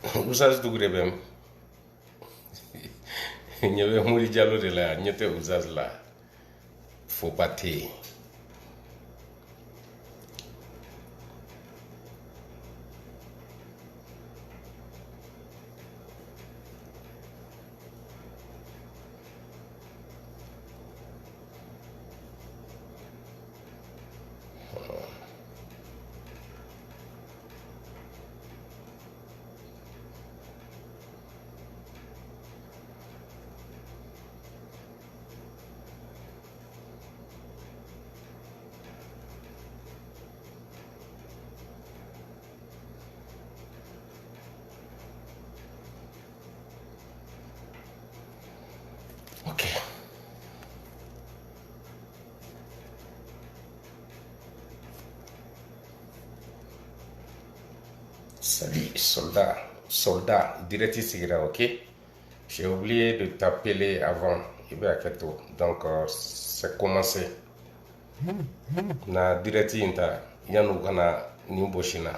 Oustaz Doucouré bem ñëwee Mouri Diallo de la ñette Oustaz la faut pas téye ok. Salut soldat, direct ici, ok? J'ai oublié de t'appeler avant. Donc, c'est commencé. Na direct inta, yanu kana nimboshina.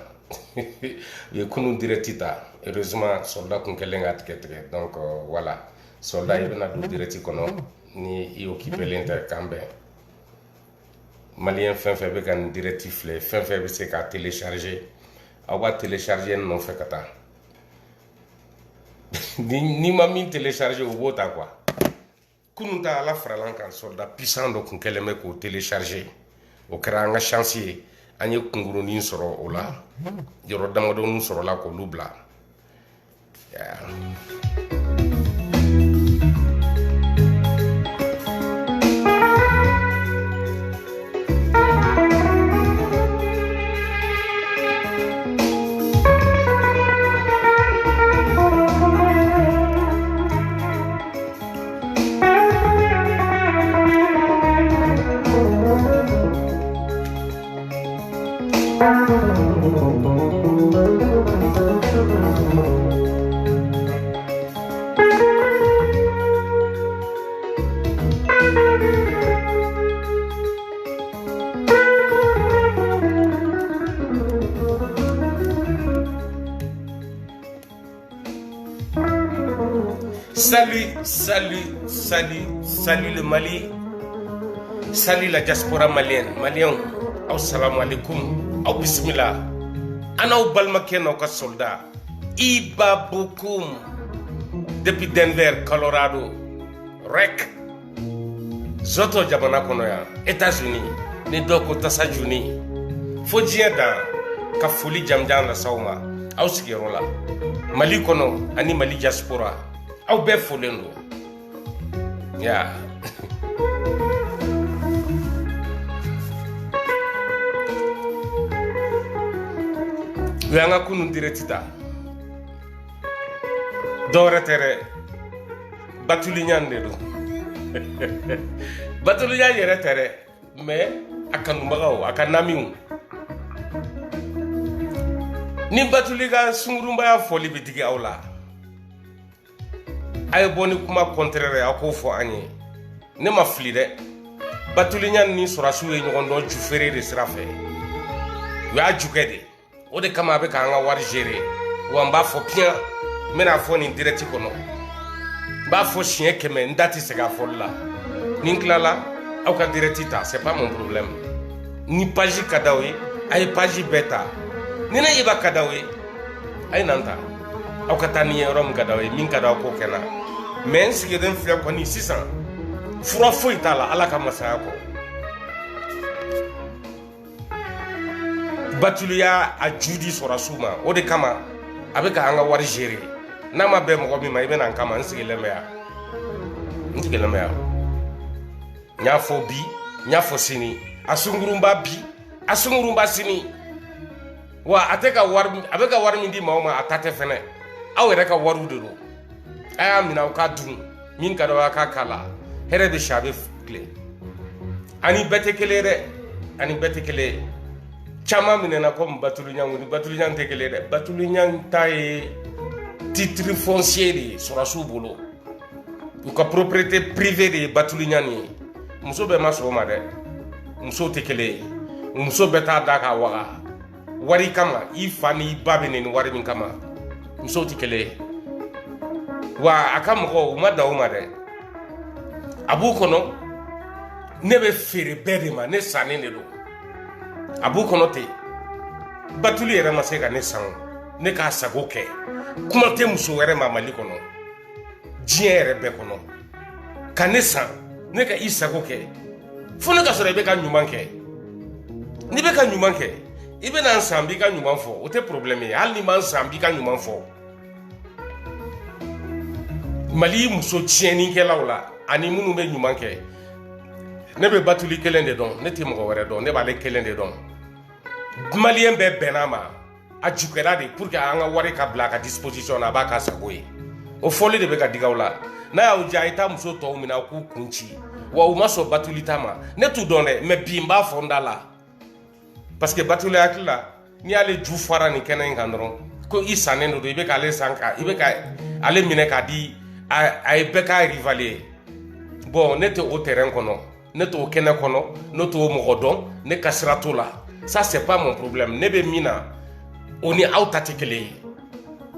Ye kunu direct ta. Heureusement, soldat kun kelenga tike. Donc, voilà. Soldat il na du direct kono ni i occupé l'inter kambe. Malien fin be kan direct flé, fin be se ka télécharger. Awa télécharger non fait kata. ni ma min télécharger au bota quoi. Kununta ala fralan kan soldat puissant do kun keleme ko télécharger. O kra nga chantier anye kunguru ni soro ola. Joro damado nu soro la ko lubla. Yeah. Salut le Mali. Salut la diaspora malienne. Malien, assalamu alaikum. Au bismillah. Ana ou balmakeno ka soldat. Iba Bokoum. Depuis Denver, Colorado. Rek. Zoto jabana kono ya. États-Unis. Ne doko tasa juni. Fojien da ka foli jamjan la sauma. Au sigirola. Mali kono ani Mali diaspora. Au be folendo. Yeah. Yanga kunu diretita. Dore tere. Batulinyan dedo. Batulinyan yere tere. Mais akanumagaw akanamiu. Ni batuliga sungurumba ya foli bitigi awla. Aye boni kuma contraire ako fo anye ne ma fili de batulinya ni sorasu e nyondo jufere de srafe ya jukede o de kama be ka nga war gérer wa mba fo bien mena fo ni direct kono ba fo chien keme ndati se ga fo la ni klala au ka directita c'est pas mon problème ni page kadawi ay page beta ni na iba kadawi ay nanta au ka tani rom kadawi min kadaw ko kena men sigi den fiya ko ni sisan fura foi tala ala ka masaya ko batuliya a judi sora suma o de kama abe ka anga wari gérer na ma be mo mi ma ibe nan kama nsigi lemeya nya fo bi nya fo sini asungurumba bi asungurumba sini wa ateka war abe ka war mi di ma atate fene awere ka waru de do aya mina ka dun min ka do ka kala here be shabe kle ani betekele chama minena comme batulinyang tekele de batulinyang tay titre foncier de surasu bolo ko propriété privée de batulinyani muso be maso ma de muso tekele muso beta daka waga wari kama ifani babene ni wari min kama muso tɛ kelen ye wa a ka mɔgɔw u ma da o ma dɛ a b'u kɔnɔ ne bɛ feere bɛɛ de ma ne sannen de don a b'u kɔnɔ ten Batuli yɛrɛ ma se ka ne san ne k'a sago kɛ kuma tɛ muso wɛrɛ ma Mali kɔnɔ diɲɛ yɛrɛ bɛɛ kɔnɔ ka ne san ne ka i sago kɛ fo ne ka sɔrɔ i bɛ ka ɲuman kɛ n'i bɛ ka ɲuman kɛ i bɛ na n san b'i ka ɲuman fɔ o tɛ problème ye hali ni ma n san b'i ka ɲuman fɔ Mali muso tiɲɛnikɛlaw la ani minnu bɛ ɲuman kɛ ne bɛ Batuli kelen de dɔn ne tɛ mɔgɔ wɛrɛ dɔn ne b'ale kelen de dɔn Malien bɛɛ bɛnna ma a jukɛra de pour que an ka wari ka bila a ka disposition na a b'a ka sago ye o fɔli de bɛ ka digaw la n'a y'aw diya a ye taa muso tɔw minɛ aw k'u kun ci wa u ma sɔn Batuli ta ma ne t'u dɔn dɛ mais bi n b'a fɔ n da la parce que Batuli hakili la n'i y'ale ju fara nin kɛnɛ in kan dɔrɔn ko i sannen don i bɛ k'ale san ka i bɛ ka ale minɛ k'a di a ye bɛɛ k'a rival ye bon ne tɛ o terrain kɔnɔ ne t'o kɛnɛ kɔnɔ ne t'o mɔgɔ dɔn ne ka sira t'o la ça c'est pas mon problème ne bɛ min na o ni aw ta tɛ kelen ye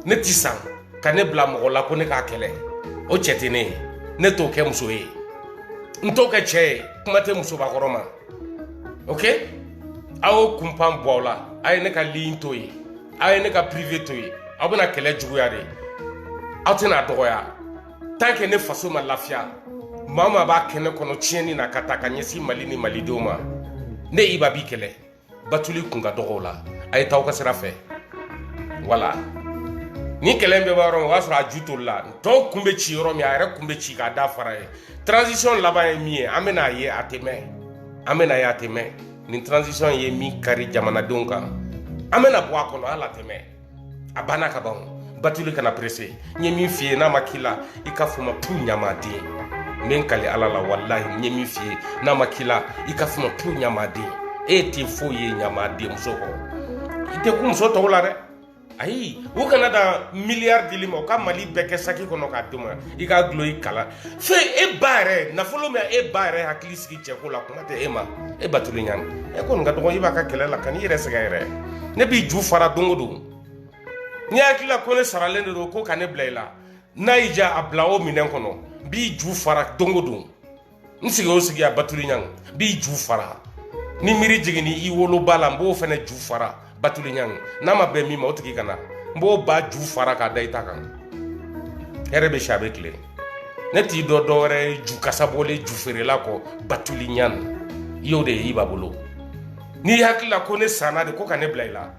ne ti san ka ne bila mɔgɔ la ko ne k'a kɛlɛ o cɛ tɛ ne ye ne t'o kɛ muso ye n t'o kɛ cɛ ye kuma tɛ musobakɔrɔ ma ok aw kunpan bɔ aw la a ye ne ka ligne to ye a ye ne ka privé to ye aw bɛna kɛlɛ juguya de aw tɛna dɔgɔya tant que ne faso ma lafiya maa maa b'a kɛnɛ kɔnɔ tiɲɛni na ka taa ka ɲɛsin Mali ni malidenw ma ne Iba b'i kɛlɛ Batuli kun ka dɔgɔ o la a ye taa aw ka sira fɛ voilà ni kɛlɛ bɛ bɔ yɔrɔ min o b'a sɔrɔ a ju tolila tɔw kun bɛ ci yɔrɔ min a yɛrɛ kun bɛ ci k'a da fara ye transition laban ye min ye an bɛna ye a tɛ mɛn an bɛna ye a tɛ mɛn nin transition ye min kari jamanadenw kan an bɛna bɔ a kɔnɔ hali a tɛ mɛn a banna ka ban Batuli kana pressé n ye min f'i ye n'a ma k'i la i ka fɔ ma tu ɲamaden n bɛ n kale Ala la walahi n ye min f'i ye n'a ma k'i la i ka fɔ ma tu ɲamaden e tɛ foyi ye ɲamaden muso kɔ i tɛ kun muso tɔw la dɛ ayi u kana da miliyari dili ma u ka Mali bɛɛ kɛ saki kɔnɔ k'a d'u ma i k'a dulon i kala fɛ e ba yɛrɛ nafolo min e ba yɛrɛ hakili sigi cɛko la kuma tɛ e ma e Batuli ɲani e kɔni ka dɔgɔ i b'a ka kɛlɛ la ka n'i yɛrɛ sɛgɛn yɛrɛ ne b'i ju fara don o don n'i hakili la ko ne saralen de don ko ka ne bila i la n'a y'i diya a bila o minɛn kɔnɔ n b'i ju fara don o don n sigi o sigi a Batuli ɲani n b'i ju fara ni miiri jiginni i woloba la n b'o fana ju fara Batuli ɲani n'a ma bɛn min ma o tigi ka na n b'o ba ju fara k'a da i ta kan hɛrɛ bɛ si a bɛ tile ne t'i dɔn dɔwɛrɛ ye ju kasa bɔlen ju feerela kɔ Batuli ɲani i y'o de ye Iba bolo n'i hakili la ko ne sanna de ko ka ne bila i la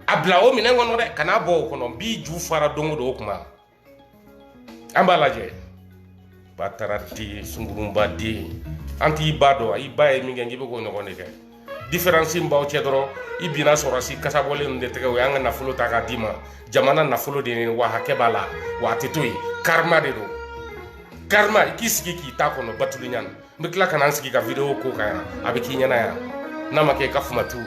a bila o minɛn kɔnɔ dɛ kana bɔ o kɔnɔ n b'i ju fara don o don o kuma an b'a lajɛ Batarati Sungurunba den an t'i ba dɔn i ba ye min kɛ k'i bɛ k'o ɲɔgɔn de kɛ différence min b'aw cɛ dɔrɔn i binna sɔrɔsi kasabɔlen ninnu de tɛgɛ o y'an ka nafolo ta k'a d'i ma jamana nafolo de ɲini wa hakɛ b'a la wa a tɛ to yen karma de don karma i k'i sigi k'i ta kɔnɔ Batuli ɲani n bɛ tila ka na n sigi ka vidéo ko kan yan a bɛ k'i ɲɛna yan n'a ma kɛ i ka fumatu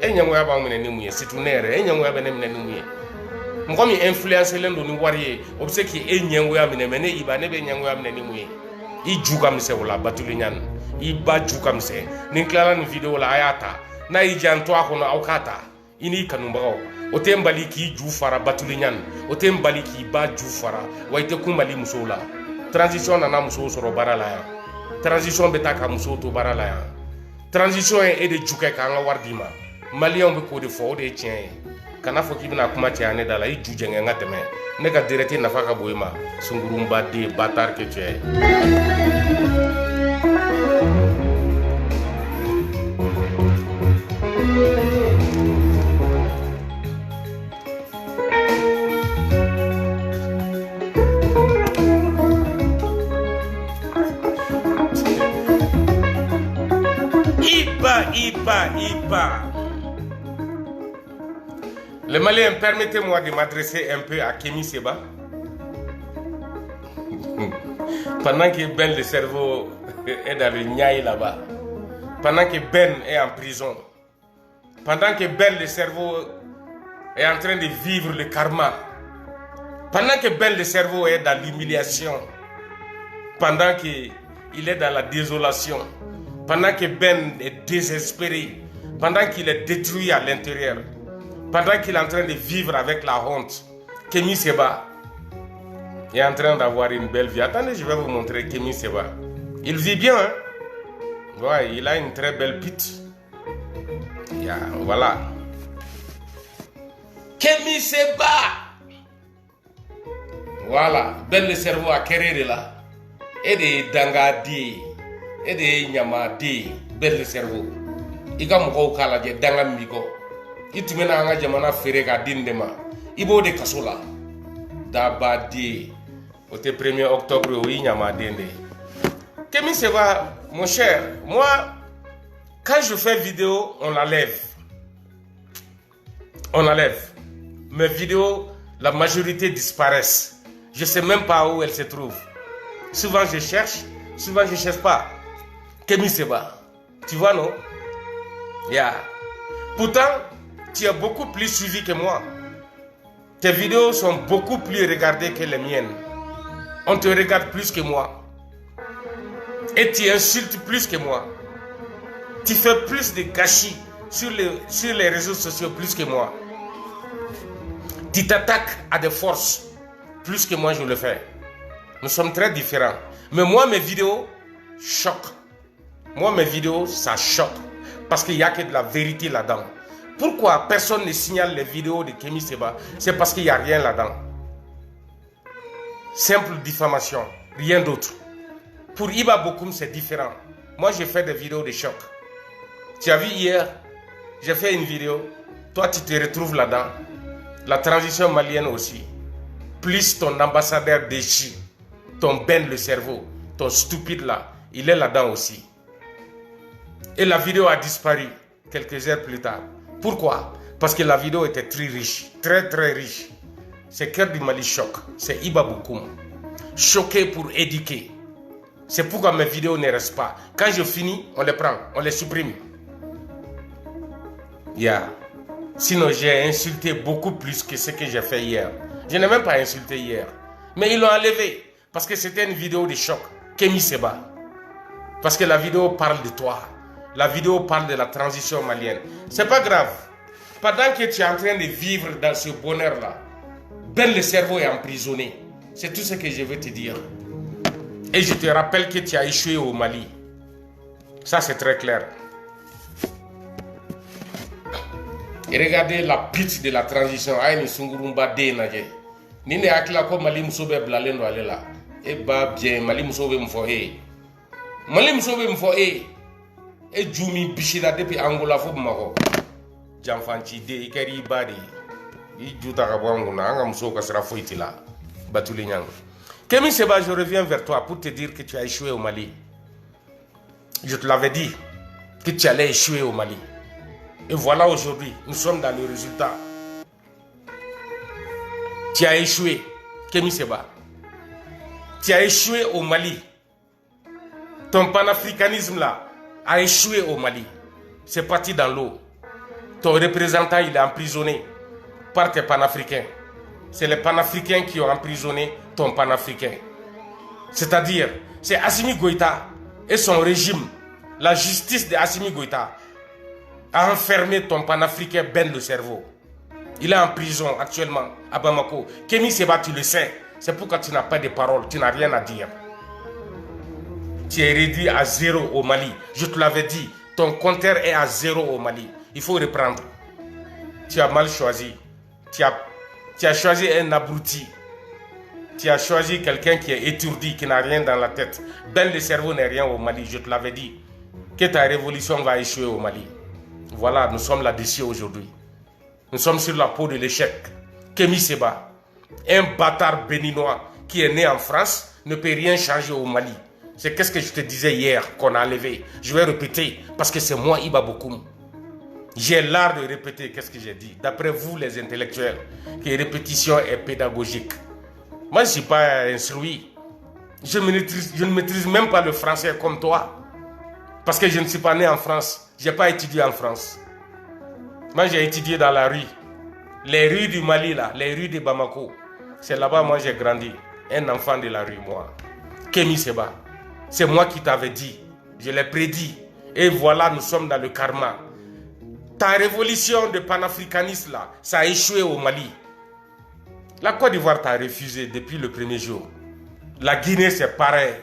e ɲɛngoya b'an minɛ ni mun ye surtout ne yɛrɛ e ɲɛngoya bɛ ne minɛ ni mun ye mɔgɔ min influencelen don ni wari ye o bɛ se k'i ɲɛngoya minɛ mais ne Iba ne bɛ ɲɛngoya minɛ ni mun ye i ju ka misɛn o la Batuli ɲani i ba ju ka misɛn ni n tilala nin vidéo la a y'a ta n'a y'i diya n to a kɔnɔ aw k'a ta i n'i kanubagaw o tɛ n bali k'i ju fara Batuli ɲani o tɛ n bali k'i ba ju fara wa i tɛ kun Mali musow la transition nana musow sɔrɔ baara la yan transition bɛ taa ka musow to baara la yan transition ye e de ju kɛ k'an ka wari d'i ma maliyɛnw bɛ k'o de fɔ o de ye tiɲɛ ye kana fɔ k'i bɛna kuma caya ne da la i ju jɛngɛ n ka tɛmɛ ne ka direct nafa ka bon i ma Sungurunba den bâtard que tu es. Iba. Les Maliens, permettez-moi de m'adresser un peu à Kémy Séba. Pendant que Ben le cerveau est dans le Niaï là-bas, pendant que Ben est en prison, pendant que Ben le cerveau est en train de vivre le karma, pendant que Ben le cerveau est dans l'humiliation, pendant qu'il est dans la désolation, pendant que Ben est désespéré, pendant qu'il est détruit à l'intérieur, pendant qu'il est en train de vivre avec la honte, Kémy Séba est en train d'avoir une belle vie. Attendez, je vais vous montrer Kémy Séba. Il vit bien, hein? Ouais, il a une très belle pite. Voilà. Kémy Séba. Voilà, belle cerveau à Kéré là. Et des dangadi. Et des nyamadi. Belle cerveau. Iga moko kala je dangam miko. Itumena anga jamana fere ka dindema. Ibo de kasola. Dabadi. Au 1er octobre, oui, nyamadende. Kémy Séba, mon cher, moi, quand je fais vidéo, on la lève. On la lève. Mes vidéos, la majorité disparaissent. Je ne sais même pas où elles se trouvent. Souvent je cherche, souvent je ne cherche pas. Kémy Séba, tu vois non? Pourtant, tu as beaucoup plus suivi que moi. Tes vidéos sont beaucoup plus regardées que les miennes. On te regarde plus que moi. Et tu insultes plus que moi. Tu fais plus de gâchis sur les réseaux sociaux plus que moi. Tu t'attaques à des forces plus que moi je le fais. Nous sommes très différents. Mais moi, mes vidéos choquent. Moi, mes vidéos, ça choque. Parce qu'il n'y a que de la vérité là-dedans. Pourquoi personne ne signale les vidéos de Kémy Séba? C'est parce qu'il n'y a rien là-dedans. Simple diffamation, rien d'autre. Pour Iba Bokoum, c'est différent. Moi, j'ai fait des vidéos de choc. Tu as vu hier, j'ai fait une vidéo. Toi, tu te retrouves là-dedans. La transition malienne aussi. Plus ton ambassadeur déchu, ton Ben le cerveau, ton stupide là, il est là-dedans aussi. Et la vidéo a disparu quelques heures plus tard. Pourquoi? Parce que la vidéo était très riche, très très riche. C'est Cœur du Mali choc, c'est Iba Bokoum. Choqué pour éduquer. C'est pourquoi mes vidéos ne restent pas. Quand je finis, on les prend, on les supprime. Sinon, j'ai insulté beaucoup plus que ce que j'ai fait hier. Je n'ai même pas insulté hier. Mais ils l'ont enlevé. Parce que c'était une vidéo de choc. Kémy Séba. Parce que la vidéo parle de toi. La vidéo parle de la transition malienne. C'est pas grave. Pendant que tu es en train de vivre dans ce bonheur-là, Ben le cerveau est emprisonné. C'est tout ce que je veux te dire. Et je te rappelle que tu as échoué au Mali. Ça, c'est très clair. Et regardez la pitch de la transition. Aïe, Sungurumba Dénagé. Nine akila ko Mali musobe blalendo alela. E ba bien Mali musobe mfo Mali musobe mfo E Jumi bishira depuis Angola fo mako. Jamfanchi de ikari badi. I juta ka bwanguna anga musoka sera foitila. Batuli nyang. Kémy Séba, je reviens vers toi pour te dire que tu as échoué au Mali. Je te l'avais dit que tu allais échouer au Mali. Et voilà aujourd'hui, nous sommes dans le résultat. Tu as échoué, Kémy Séba. Tu as échoué au Mali. Ton panafricanisme là a échoué au Mali. C'est parti dans l'eau. Ton représentant, il est emprisonné par tes panafricains. C'est les panafricains qui ont emprisonné ton panafricain. C'est-à-dire, c'est Assimi Goïta et son régime, la justice de Assimi Goïta, a enfermé ton panafricain Ben le cerveau. Il est en prison actuellement à Bamako. Kémy Séba, tu le sais. C'est pourquoi tu n'as pas de parole, tu n'as rien à dire. Tu es réduit à 0 au Mali. Je te l'avais dit, ton compteur est à 0 au Mali. Il faut reprendre. Tu as mal choisi. Tu as choisi un abruti. Tu as choisi quelqu'un qui est étourdi, qui n'a rien dans la tête. Ben le cerveau n'est rien au Mali. Je te l'avais dit. Que ta révolution va échouer au Mali. Voilà, nous sommes là-dessus aujourd'hui. Nous sommes sur la peau de l'échec. Kémy Séba, un bâtard béninois qui est né en France, ne peut rien changer au Mali. C'est qu'est-ce que je te disais hier qu'on a enlevé. Je vais répéter parce que c'est moi, Iba Bokoum. J'ai l'art de répéter qu'est-ce que j'ai dit. D'après vous, les intellectuels, que répétition est pédagogique. Moi, je ne suis pas instruit. Je ne maîtrise même pas le français comme toi. Parce que je ne suis pas né en France. Je n'ai pas étudié en France. Moi, j'ai étudié dans la rue. Les rues du Mali, là, les rues de Bamako. C'est là-bas, moi, j'ai grandi. Un enfant de la rue, moi. Kémy Séba. C'est moi qui t'avais dit. Je l'ai prédit. Et voilà, nous sommes dans le karma. Ta révolution de panafricanisme, là, ça a échoué au Mali. La Côte d'Ivoire t'a refusé depuis le premier jour. La Guinée, c'est pareil.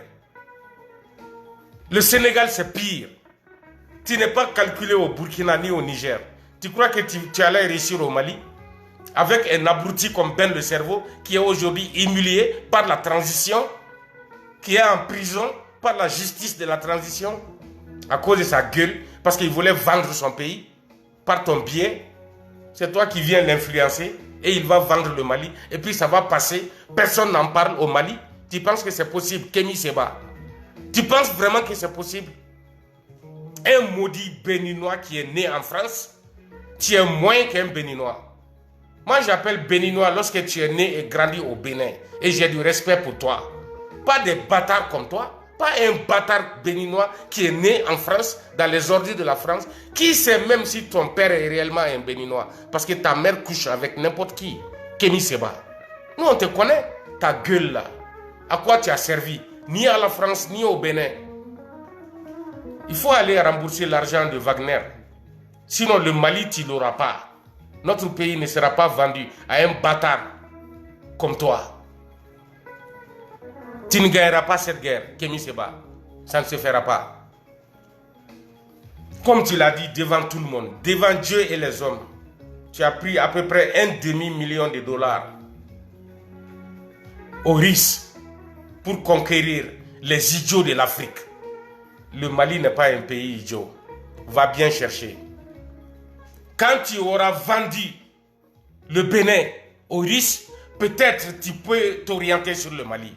Le Sénégal, c'est pire. Tu n'es pas calculé au Burkina ni au Niger. Tu crois que tu allais réussir au Mali? Avec un abruti comme Ben le Cerveau, qui est aujourd'hui humilié par la transition, qui est en prison par la justice de la transition, à cause de sa gueule, parce qu'il voulait vendre son pays par ton biais. C'est toi qui viens l'influencer et il va vendre le Mali. Et puis ça va passer, personne n'en parle au Mali. Tu penses que c'est possible, Kémy Séba? Tu penses vraiment que c'est possible? Un maudit béninois qui est né en France, tu es moins qu'un béninois. Moi j'appelle béninois lorsque tu es né et grandi au Bénin. Et j'ai du respect pour toi. Pas des bâtards comme toi. Pas un bâtard béninois qui est né en France, dans les ordures de la France. Qui sait même si ton père est réellement un béninois? Parce que ta mère couche avec n'importe qui. Kémy Séba. Nous on te connaît. Ta gueule là. À quoi tu as servi? Ni à la France, ni au Bénin. Il faut aller rembourser l'argent de Wagner. Sinon le Mali, tu ne l'auras pas. Notre pays ne sera pas vendu à un bâtard comme toi. Tu ne gagneras pas cette guerre, Kémy Séba. Ça ne se fera pas. Comme tu l'as dit devant tout le monde, devant Dieu et les hommes, tu as pris à peu près $1,5 million au risque pour conquérir les idiots de l'Afrique. Le Mali n'est pas un pays idiot. Va bien chercher. Quand tu auras vendu le Bénin au risque, peut-être tu peux t'orienter sur le Mali.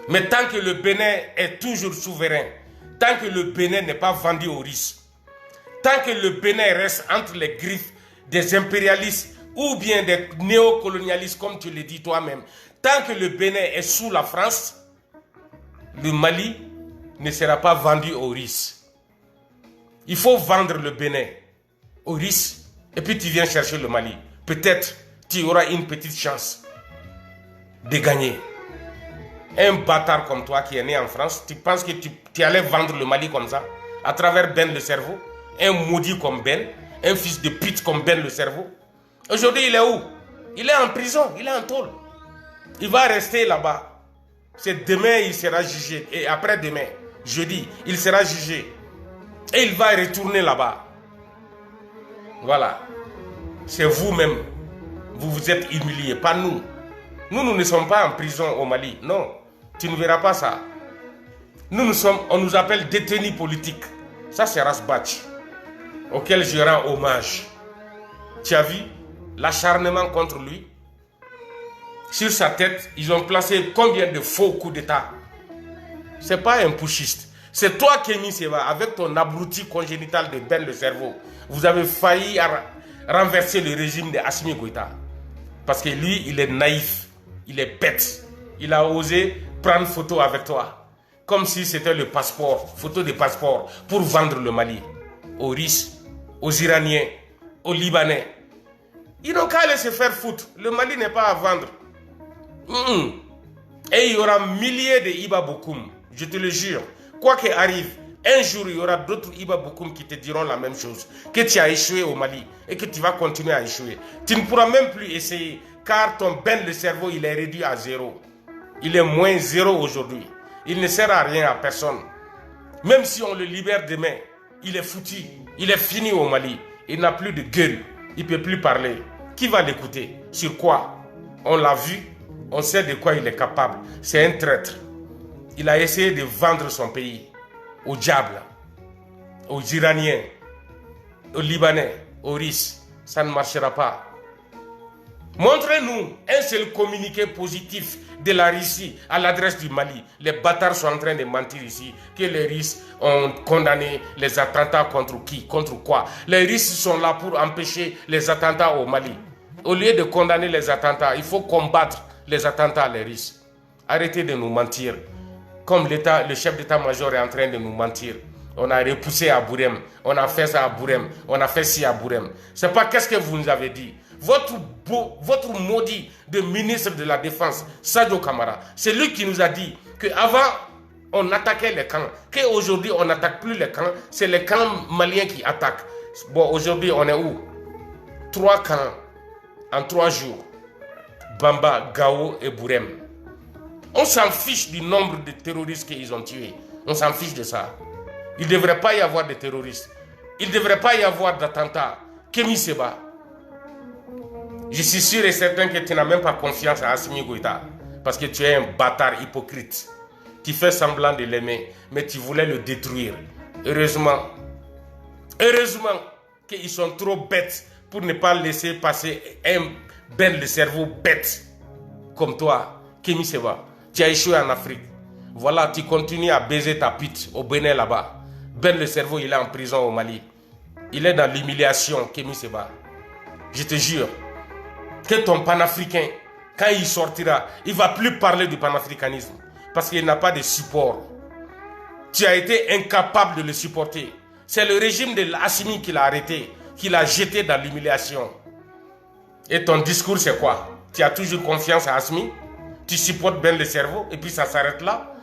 Mais tant que le Bénin est toujours souverain, tant que le Bénin n'est pas vendu au risque, tant que le Bénin reste entre les griffes des impérialistes ou bien des néocolonialistes, comme tu le dis toi-même, tant que le Bénin est sous la France, le Mali ne sera pas vendu au risque. Il faut vendre le Bénin au risque et puis tu viens chercher le Mali. Peut-être tu auras une petite chance de gagner. Un bâtard comme toi qui est né en France, tu penses que tu allais vendre le Mali comme ça, à travers Ben le Cerveau? Un maudit comme Ben, un fils de pute comme Ben le Cerveau. Aujourd'hui, il est où? Il est en prison, il est en tôle. Il va rester là-bas. C'est demain, il sera jugé. Et après-demain, jeudi, il sera jugé. Et il va retourner là-bas. Voilà. C'est vous-même. Vous vous êtes humiliés, pas nous. Nous ne sommes pas en prison au Mali. Non, tu ne verras pas ça. On nous appelle détenus politiques. Ça, c'est Rasbach, auquel je rends hommage. Tu as vu l'acharnement contre lui? Sur sa tête, ils ont placé combien de faux coups d'État? Ce n'est pas un putschiste. C'est toi, Kémy Séba, avec ton abruti congénital de Ben le Cerveau. Vous avez failli renverser le régime de Assimi Goïta. Parce que lui, il est naïf. Il est bête. Il a osé prendre photo avec toi. Comme si c'était le passeport, photo de passeport, pour vendre le Mali. Aux Russes, aux Iraniens, aux Libanais. Ils n'ont qu'à aller se faire foutre. Le Mali n'est pas à vendre. Et il y aura milliers de Iba Bokoum. Je te le jure. Quoi qu'il arrive, un jour, il y aura d'autres Iba Bokoum qui te diront la même chose. Que tu as échoué au Mali et que tu vas continuer à échouer. Tu ne pourras même plus essayer. Car ton Ben le Cerveau, il est réduit à zéro. Il est moins zéro aujourd'hui. Il ne sert à rien à personne. Même si on le libère demain, il est foutu. Il est fini au Mali. Il n'a plus de gueule. Il ne peut plus parler. Qui va l'écouter? Sur quoi? On l'a vu. On sait de quoi il est capable. C'est un traître. Il a essayé de vendre son pays aux diables, aux Iraniens, aux Libanais, aux Russes. Ça ne marchera pas. Montrez-nous un seul communiqué positif de la Russie à l'adresse du Mali. Les bâtards sont en train de mentir ici que les Russes ont condamné les attentats contre qui? Contre quoi? Les Russes sont là pour empêcher les attentats au Mali. Au lieu de condamner les attentats, il faut combattre les attentats les Russes. Arrêtez de nous mentir. Comme le chef d'état-major est en train de nous mentir. On a repoussé à Bourem, on a fait ça à Bourem, on a fait ci à Bourem. C'est pas qu'est-ce que vous nous avez dit. Votre maudit de ministre de la Défense, Sadio Kamara, c'est lui qui nous a dit qu'avant, on attaquait les camps, qu'aujourd'hui, on n'attaque plus les camps, c'est les camps maliens qui attaquent. Bon, aujourd'hui, on est où? 3 camps en 3 jours. Bamba, Gao et Bourem. On s'en fiche du nombre de terroristes qu'ils ont tués. On s'en fiche de ça. Il ne devrait pas y avoir de terroristes. Il ne devrait pas y avoir d'attentats. Kémy Séba. Je suis sûr et certain que tu n'as même pas confiance à Assimi Goïta. Parce que tu es un bâtard hypocrite. Tu fais semblant de l'aimer, mais tu voulais le détruire. Heureusement qu'ils sont trop bêtes pour ne pas laisser passer un Ben le cerveau bête comme toi, Kémy Séba. Tu as échoué en Afrique. Voilà, tu continues à baiser ta pute au Bénin là-bas. Ben le cerveau, il est en prison au Mali. Il est dans l'humiliation, Kémy Séba. Je te jure que ton panafricain, quand il sortira, il ne va plus parler du panafricanisme. Parce qu'il n'a pas de support. Tu as été incapable de le supporter. C'est le régime de l'Assimi qui l'a arrêté, qui l'a jeté dans l'humiliation. Et ton discours, c'est quoi? Tu as toujours confiance à Assimi? Tu supportes bien le cerveau et puis ça s'arrête là?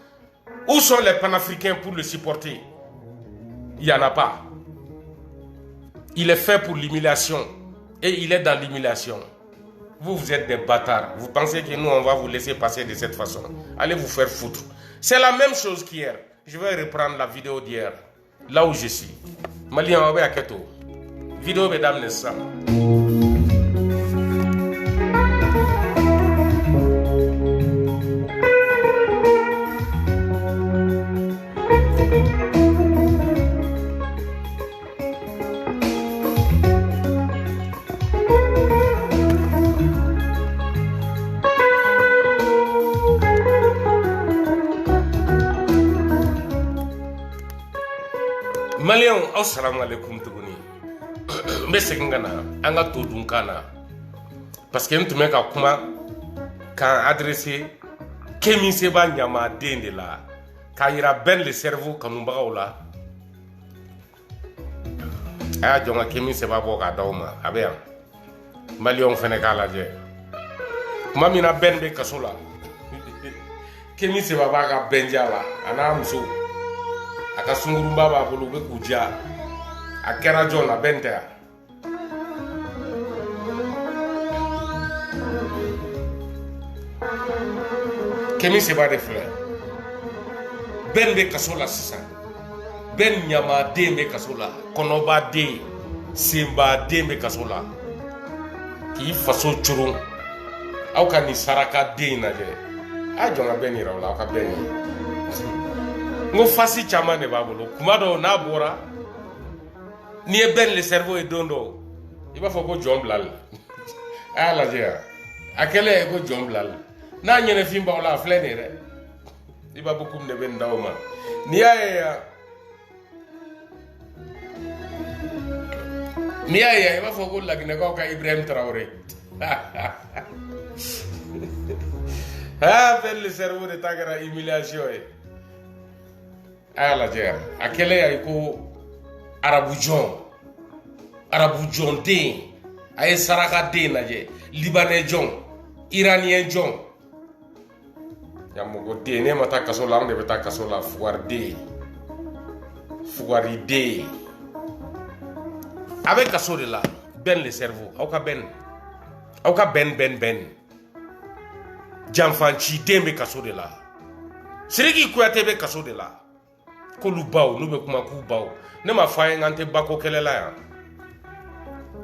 Où sont les panafricains pour le supporter? Il n'y en a pas. Il est fait pour l'humiliation et il est dans l'humiliation. Vous êtes des bâtards. Vous pensez que nous, on va vous laisser passer de cette façon? Allez vous faire foutre. C'est la même chose qu'hier. Je vais reprendre la vidéo d'hier. Là où je suis. Malien, on va à Keto. Vidéo, mesdames, n'est-ce pas? Malien, assalamu alaikum tuguni. Mbe segingana anga to dunkana. Parce que ntume ka kuma kan adressé Kémy Séba nyama dende la. Ka yira ben le cerveau kanumbaga la. Aya jonga Kémy Séba bo ka dawma abeya. Malien fene ka laje. Kuma mina ben be kasola. Kémy Séba ba ka benjala ana muso. Aka sungurumba ba bolo be kuja akera jona benta Kémy Séba de frère ben be kasola sisa ben nyama de be kasola konoba de simba de be kasola ki faso churun au ka ni saraka de na je a jona ben ira la ka ben ngo fasi chama ne babolo kumado na bora ni e ben le cerveau e dondo iba foko jomblal ala jea akele ko jomblal na nyene fimba wala flene re iba bukum ne ben dawma ni aya iba foko lagne ko ka Ibrahim Traoré ben le cerveau de tagara humiliation ala jea akele ay ko arabu jon de ay saraka de naje libanais jon iranien jon yamugo de ne mata kasola on de beta kasola fuardi de avec kasole la ben le cerveau au ka ben jamfanchi dembe kasole la sirigi kuyate be kasole la kolu baw nu be kuma ku baw ne ma faye ngante bako kelela ya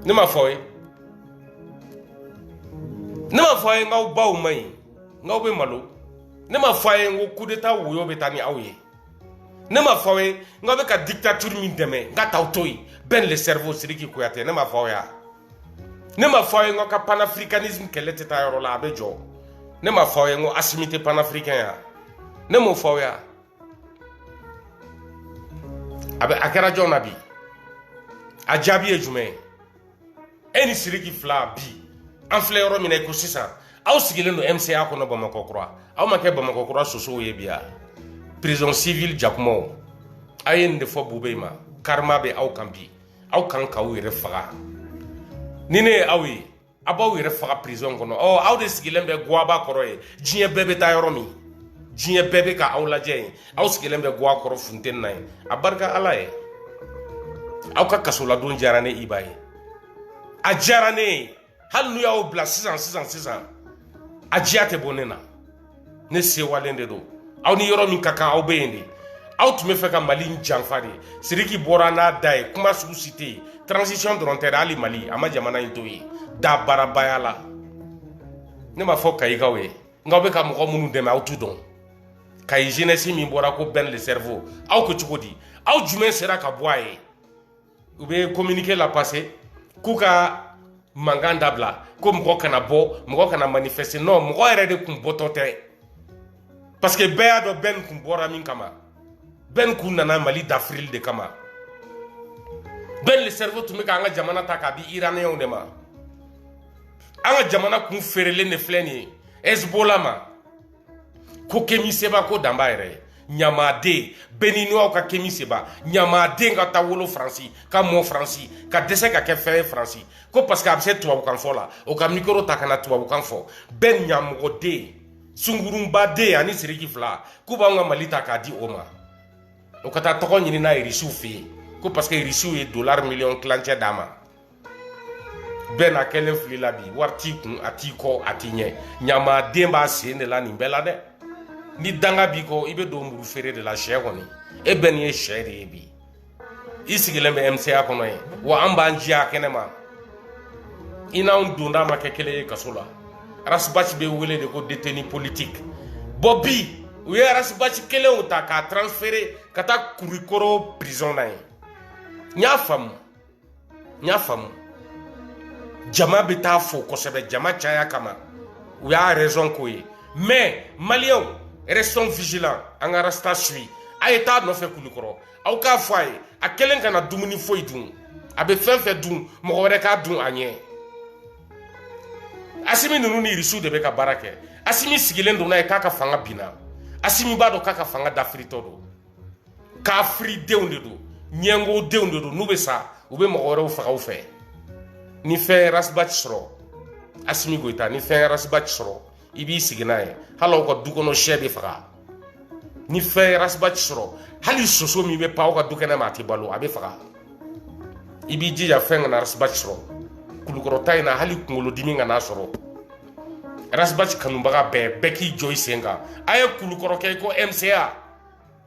ne ma faye ngaw baw mai ngaw be malo ne ma faye ngo coup d'état wuyo be tani awye ne ma faye ngaw be ka dictature min deme ngata autoy ben le cerveau siriki kuyate ne ma faye ngo ka panafricanisme kelete ta yoro la be jo ne ma faye ngo assimité panafricain ya ne mo faye abe akera jona bi ajabi ejume eni siriki fla bi en fleur mina ko sisa aw sigile no MCA ko no Bamako Croix aw make Bamako Croix soso ye bia prison civile jakumo ayen de fo bubema karma be aw kambi aw kan ka wire faga nine awi abaw wire faga prison kono aw de sigile be gwaba koroye jiye bebe ta yoromi jiye bebe ka aw laje aw sigile be gwa koro funten nay abarka alaye aw ka kasola don jarane ibaye a jarane hal nu yaw bla 600 a diya tɛ bɔ ne na ne sewalen de don aw ni yɔrɔ min ka kan aw bɛ yen de aw tun bɛ fɛ ka Mali janfa de Sidiki bɔra n'a da ye kuma sugu si tɛ yen transition dɔrɔn tɛ hali Mali a ma jamana in to yen da baarabaya la ne ma fɔ Kayikaw ye nka aw bɛ ka mɔgɔ minnu dɛmɛ aw t'u dɔn Kayi jeunesse min bɔra ko Ben le cerveau aw ko cogo di aw jumɛn sera ka bɔ a ye u bɛ communiqué la passé k'u ka mankan dabila ko mɔgɔ kana bɔ mɔgɔ kana manifester non mɔgɔ yɛrɛ de kun bɔtɔ tɛ parce que bɛɛ y'a dɔn Ben kun bɔra min kama Ben kun nana Mali dafirili de kama Ben le cerveau tun bɛ k'an ka jamana ta k'a di iraniyɛnw de ma an ka jamana kun feerelen de filɛ nin ye Hezbollah ma ko Kemi Seba ko danba yɛrɛ ɲamaden Beninois ka Kemi Seba ɲamaden ka taa wolo Faransi ka mɔ Faransi ka dɛsɛ ka kɛ fɛn ye Faransi ko parce que a bɛ se tubabukan fɔ la o ka micro ta ka na tubabukan fɔ Ben ɲamɔgɔden sungurunbaden ani Sidiki fila k'u b'anw ka Mali ta k'a di o ma o ka taa tɔgɔ ɲini n'a ye Irisiw fɛ yen ko parce que Irisiw ye $1 miliyɔn kilancɛ d'a ma Ben a kɛlen fili la bi wari t'i kun a t'i kɔ a t'i ɲɛ ɲamaden b'a sen de la nin bɛɛ la dɛ ni danga b'i kɔ i bɛ don muru feere de la sɛ kɔni e Ben ye sɛ de ye bi i sigilen bɛ MCA kɔnɔ ye wa an b'an jiya kɛnɛ ma i n'anw donda ma kɛ kelen ye kaso la Arasibachi bɛ wele de ko détenu politique bon bi u ye Arasibachi kelenw ta k'a transférer ka taa Kurikoro prison na ye n y'a faamu jama bɛ taa fo kosɛbɛ jama caya kama u y'a raison ko ye mais Maliens restons vigilants an ka rasta suit a ye taa nɔfɛ Kulikɔrɔ aw k'a fɔ a ye a kelen kana dumuni foyi dun a bɛ fɛn fɛn dun mɔgɔ wɛrɛ k'a dun a ɲɛ Asimi ninnu ni Irisiw de bɛ ka baara kɛ Asimi sigilen don n'a ye k'a ka fanga binna Asimi b'a dɔn k'a ka fanga dafiritɔ don kafiridenw de don ɲɛngodenw de don n'u bɛ sa u bɛ mɔgɔ wɛrɛw faga u fɛ ni fɛn ye Arasibachi sɔrɔ Asimi Goita ni fɛn ye Arasibachi sɔrɔ i b'i sigi n'a ye hali aw ka du kɔnɔ sɛ bɛ faga ni fɛn ye Arasibachi sɔrɔ hali soso min bɛ pan aw ka du kɛnɛ ma a tɛ balo a bɛ faga i b'i jija fɛn kana Arasibachi sɔrɔ Kulikɔrɔta in na hali kunkolodimi kana sɔrɔ Arasibachi kanubaga bɛɛ k'i jɔ i sen kan a ye Kulikɔrɔ kɛ ko MCA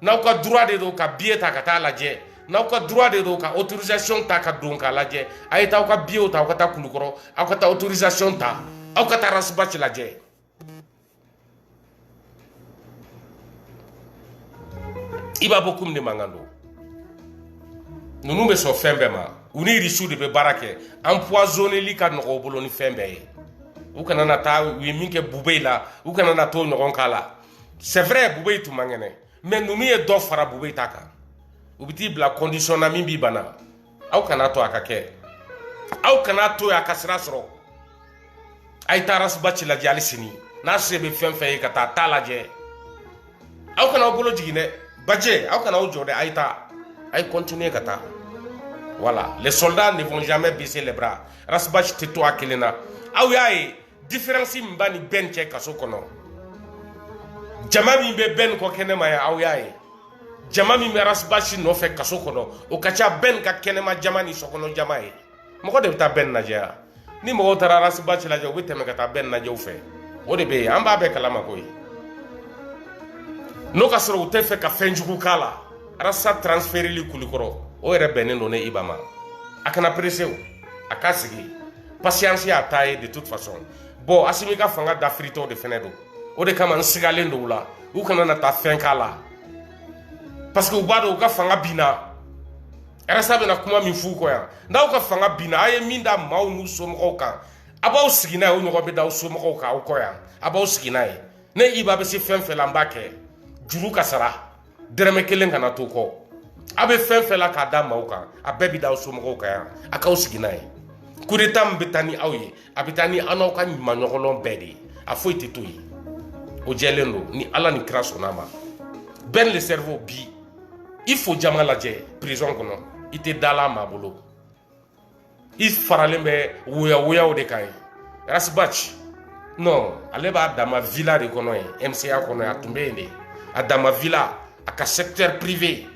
n'aw ka droit de don ka billet ta ka taa lajɛ n'aw ka droit de don ka autorisation ta ka don k'a lajɛ a ye taa aw ka billet ta aw ka taa Kulikɔrɔ aw ka taa autorisation ta aw ka taa Arasibachi lajɛ i b'a bɔ komi ne mankan don ninnu bɛ sɔn fɛn bɛɛ ma u ni Irisiw de bɛ baara kɛ empoisonneli ka nɔgɔ u bolo ni fɛn bɛɛ ye u kana na taa u ye min kɛ Bubey la u kana na t'o ɲɔgɔn k'a la c'est vrai Bubey tun man kɛnɛ mais ninnu ye dɔ fara Bubey ta kan u bɛ t'i bila condition na min b'i bana aw kana to a ka kɛ aw kana to a ka sira sɔrɔ a ye taa Arasibachi lajɛ hali sini n'a se bɛ fɛn fɛn ye ka taa t'a lajɛ aw kana aw bolo jigin dɛ Badji aw kana aw jɔ dɛ a ye taa a ye continuer ka taa voilà les soldats ne vont jamais baisser les bras Arasibachi tɛ to a kelen na aw y'a ye différence min b'a ni Ben cɛ kaso kɔnɔ jama min bɛ Ben kɔ kɛnɛma yan aw y'a ye jama min bɛ Arasibachi nɔfɛ kaso kɔnɔ o ka ca Ben ka kɛnɛma jama ni sokɔnɔ jama ye mɔgɔ de bɛ taa Ben lajɛ yan ni mɔgɔw taara Arasibachi lajɛ u bɛ tɛmɛ ka taa Ben lajɛ u fɛ o de bɛ yen an b'a bɛɛ kalama koyi n'o ka sɔrɔ u tɛ fɛ ka fɛn jugu k'a la Arasa transféreli Kulikɔrɔ o yɛrɛ bɛnnen don ne Iba ma a kana pressé o a k'a sigi patience y'a ta ye de toute façon bon Asimi ka fanga dafiritɔ de fɛnɛ don o de kama n sigalen don u la u kana na taa fɛn k'a la parce que u b'a dɔn u ka fanga binna Arasa bɛna kuma min f'u kɔ yan n'aw ka fanga binna a ye min da maaw n'u somɔgɔw kan a b'aw sigi n'a ye o ɲɔgɔn bɛ da aw somɔgɔw kan aw kɔ yan a b'aw sigi n'a ye ne Iba bɛ se fɛn fɛn la n b'a kɛ juru ka sara dɛrɛmɛ kelen kana to kɔ a bɛ fɛn fɛn la k'a da maaw kan a bɛɛ bɛ da aw somɔgɔw kan yan a k'aw sigi n'a ye coup d'état min bɛ taa ni aw ye a bɛ taa ni an n'aw ka ɲumanɲɔgɔnlɔn bɛɛ de ye a foyi tɛ to yen o jɛlen don ni Ala ni kira sɔnn'a ma Ben le cerveau bi i fo jama lajɛ prison kɔnɔ i tɛ dala maa bolo i faralen bɛ woyawoyaw de kan ye Arasibachi non ale b'a dama villa de kɔnɔ ye MCA kɔnɔ a tun bɛ yen de a dama villa a ka secteur privé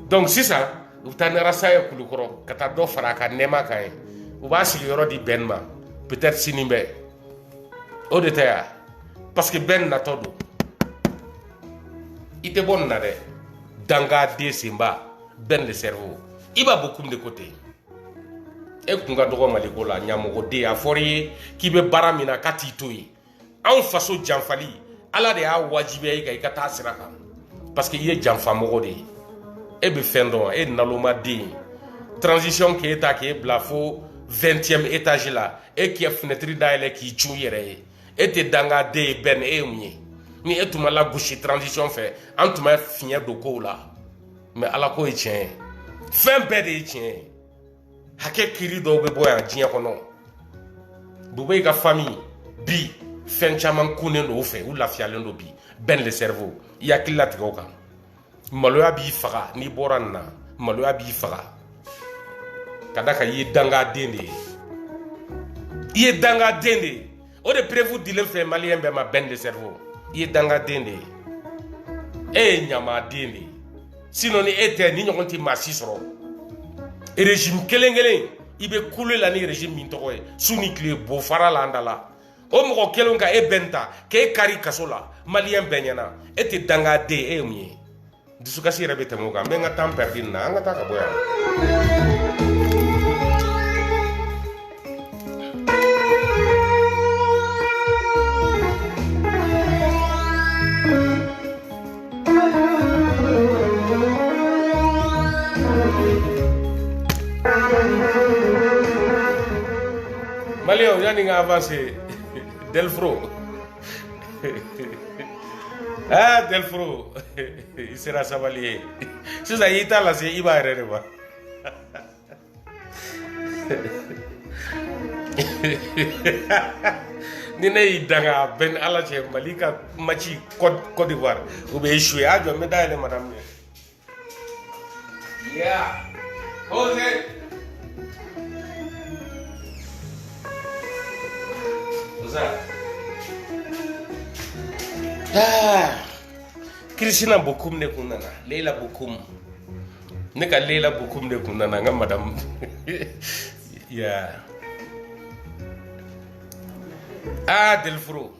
donc sisan u bɛ taa ni Arasa ye Kulikɔrɔ ka taa dɔ fara a ka nɛɛma kan ye u b'a sigiyɔrɔ di Ben ma peut-être sini bɛ o de tɛ ya parce que bɛn natɔ don i tɛ bɔ nin na dɛ danga den senba bɛn le cerveau i b'a beaucoup de côté e kun ka dɔgɔ maliko la ɲamɔgɔden a fɔra i ye k'i bɛ baara min na k'a t'i to yen anw faso janfali ala de y'a wajibiya i kan i ka taa sira kan parce que i ye janfamɔgɔ de ye e bɛ fɛn dɔn e nalomaden transition k'e ta k'e bila fo 20e étage la e k'i ye fenêtre dayɛlɛ k'i cun i yɛrɛ ye e tɛ dangaden ye bɛn e ye mun ye ni e tun ma lagosi transition fɛ an tun bɛ fiɲɛ don kow la mais ala ko ye tiɲɛ ye fɛn bɛɛ de ye tiɲɛ ye hakɛ kiiri dɔw bɛ bɔ yan diɲɛ kɔnɔ bube i ka famille bi fɛn caman kunnen don o fɛ u lafiyalen don bi bɛn le cerveau i hakili latigɛ o kan maloya b'i faga n'i bɔra nin na maloya b'i faga ka da kan i ye dangaden de ye i ye dangaden de ye o de prévu dilen fɛ maliyɛn bɛɛ ma bɛn le cerveau i ye dangaden de ye e ye ɲamaden de ye sinon ni e tɛ ni ɲɔgɔn tɛ maa si sɔrɔ régime kelen kelen i bɛ kule la ni régime min tɔgɔ ye su ni tile bo fara la an da la o mɔgɔ kelen ka e bɛn ta k'e kari kaso la maliyɛn bɛɛ ɲɛna e tɛ dangaden e ye mun ye dusukasi yɛrɛ bɛ tɛmɛ o kan n bɛ n ka temps perdu nin na an ka taa ka bɔ yan. Malio, yani nga avancé Delfro. Ah, Delfro. Il sera savalier. C'est ça, il t'a laissé, il va arrêter. Ni ne yi danga ben ala che malika machi Côte d'Ivoire ou bien échoué a jo médaille madame. Yeah. Jose. Ah, Christina Bokoum ne kunana, Leila Bokoum. Ne ka Leila Bokoum ne kunana nga madame. Yeah. Ah, Delfro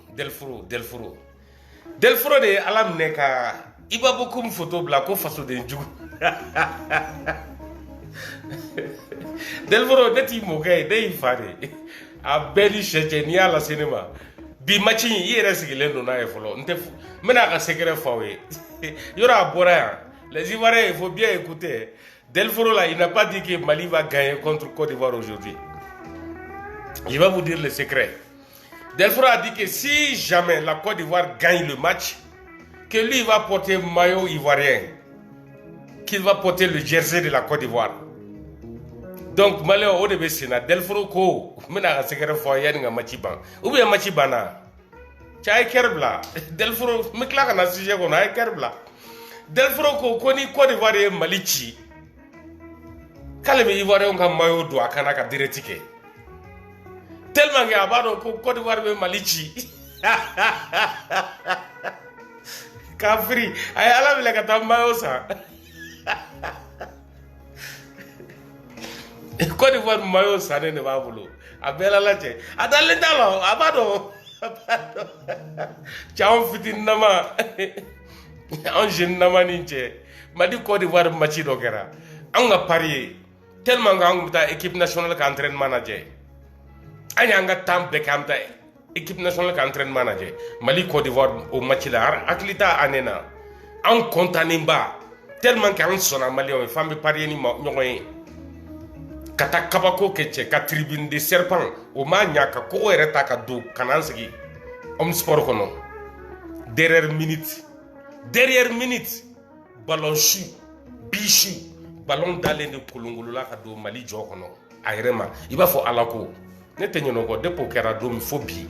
de alam ne ka iba Bokoum photo bla ko faso de njugu. Delfro de ti mo kay de ifare. A beli chechenia la cinéma. Bi matching yere sigilen do na e folo nte mena ka secret fawe yora bora les Ivoiriens il faut bien écouter Delfro là il n'a pas dit que Mali va gagner contre Côte d'Ivoire aujourd'hui. Je vais vous dire le secret. Delfro a dit que si jamais la Côte d'Ivoire gagne le match, que lui va porter maillot ivoirien, qu'il va porter le jersey de la Côte d'Ivoire. Donc malheur au début c'est na Delfro ko mena ka secret fawe yani nga machiban ou bien machibana chai kerbla Delfro mikla kana sujet ko na kerbla Delfro ko koni Côte d'Ivoire malichi kale be Ivoire nga mayo do akana ka diretike tellement que abado ko Côte d'Ivoire be malichi kafri ay ala bile ka tambayo sa Côte d'Ivoire mayo sa ne ba bolo abela laje adale dalo abado Ciao fitin nama en jeune nama ninche madi Côte d'Ivoire match do kera an ga parier tellement nga an ta équipe nationale ka entraînement manager anya nga tambe kamta équipe nationale ka entraînement manager Mali Côte d'Ivoire au match la aklita anena an kontanimba tellement que an sona Mali on fambe parier ni ñoy kata kabako keche ka tribune de serpent o ma nyaka ko ereta ka do kanansigi om sport kono derrière minute ballon chou bichu ballon dalé de kolongolo la ka do Mali jo kono ayrema iba fo alako ne tenyono ko depo kera do mi phobie.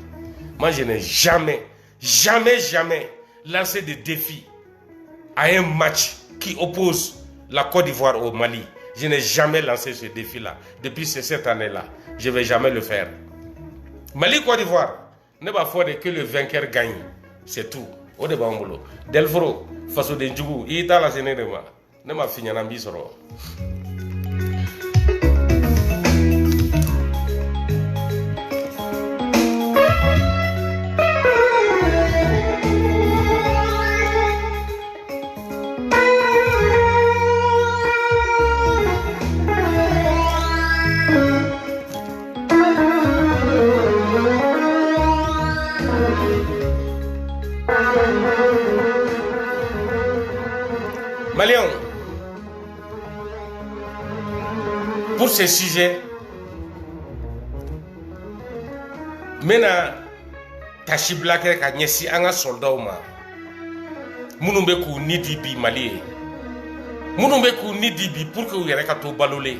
Moi je n'ai jamais lancé de défi à un match qui oppose la Côte d'Ivoire au Mali. Je n'ai jamais lancé ce défi-là. Depuis cette année-là, je ne vais jamais le faire. Mali-Côte d'Ivoire, ne va faire que le vainqueur gagne. C'est tout. Au débat, Delfro, face au Dendjougou, il est à la cinéma. Ne m'a fini en bisoro. pour ce sujet, maintenant, Tashi Black ka nyesi anga soldat ma. Munu be ku nidi bi Mali. Munu be ku nidi bi pour que yere ka to balolé.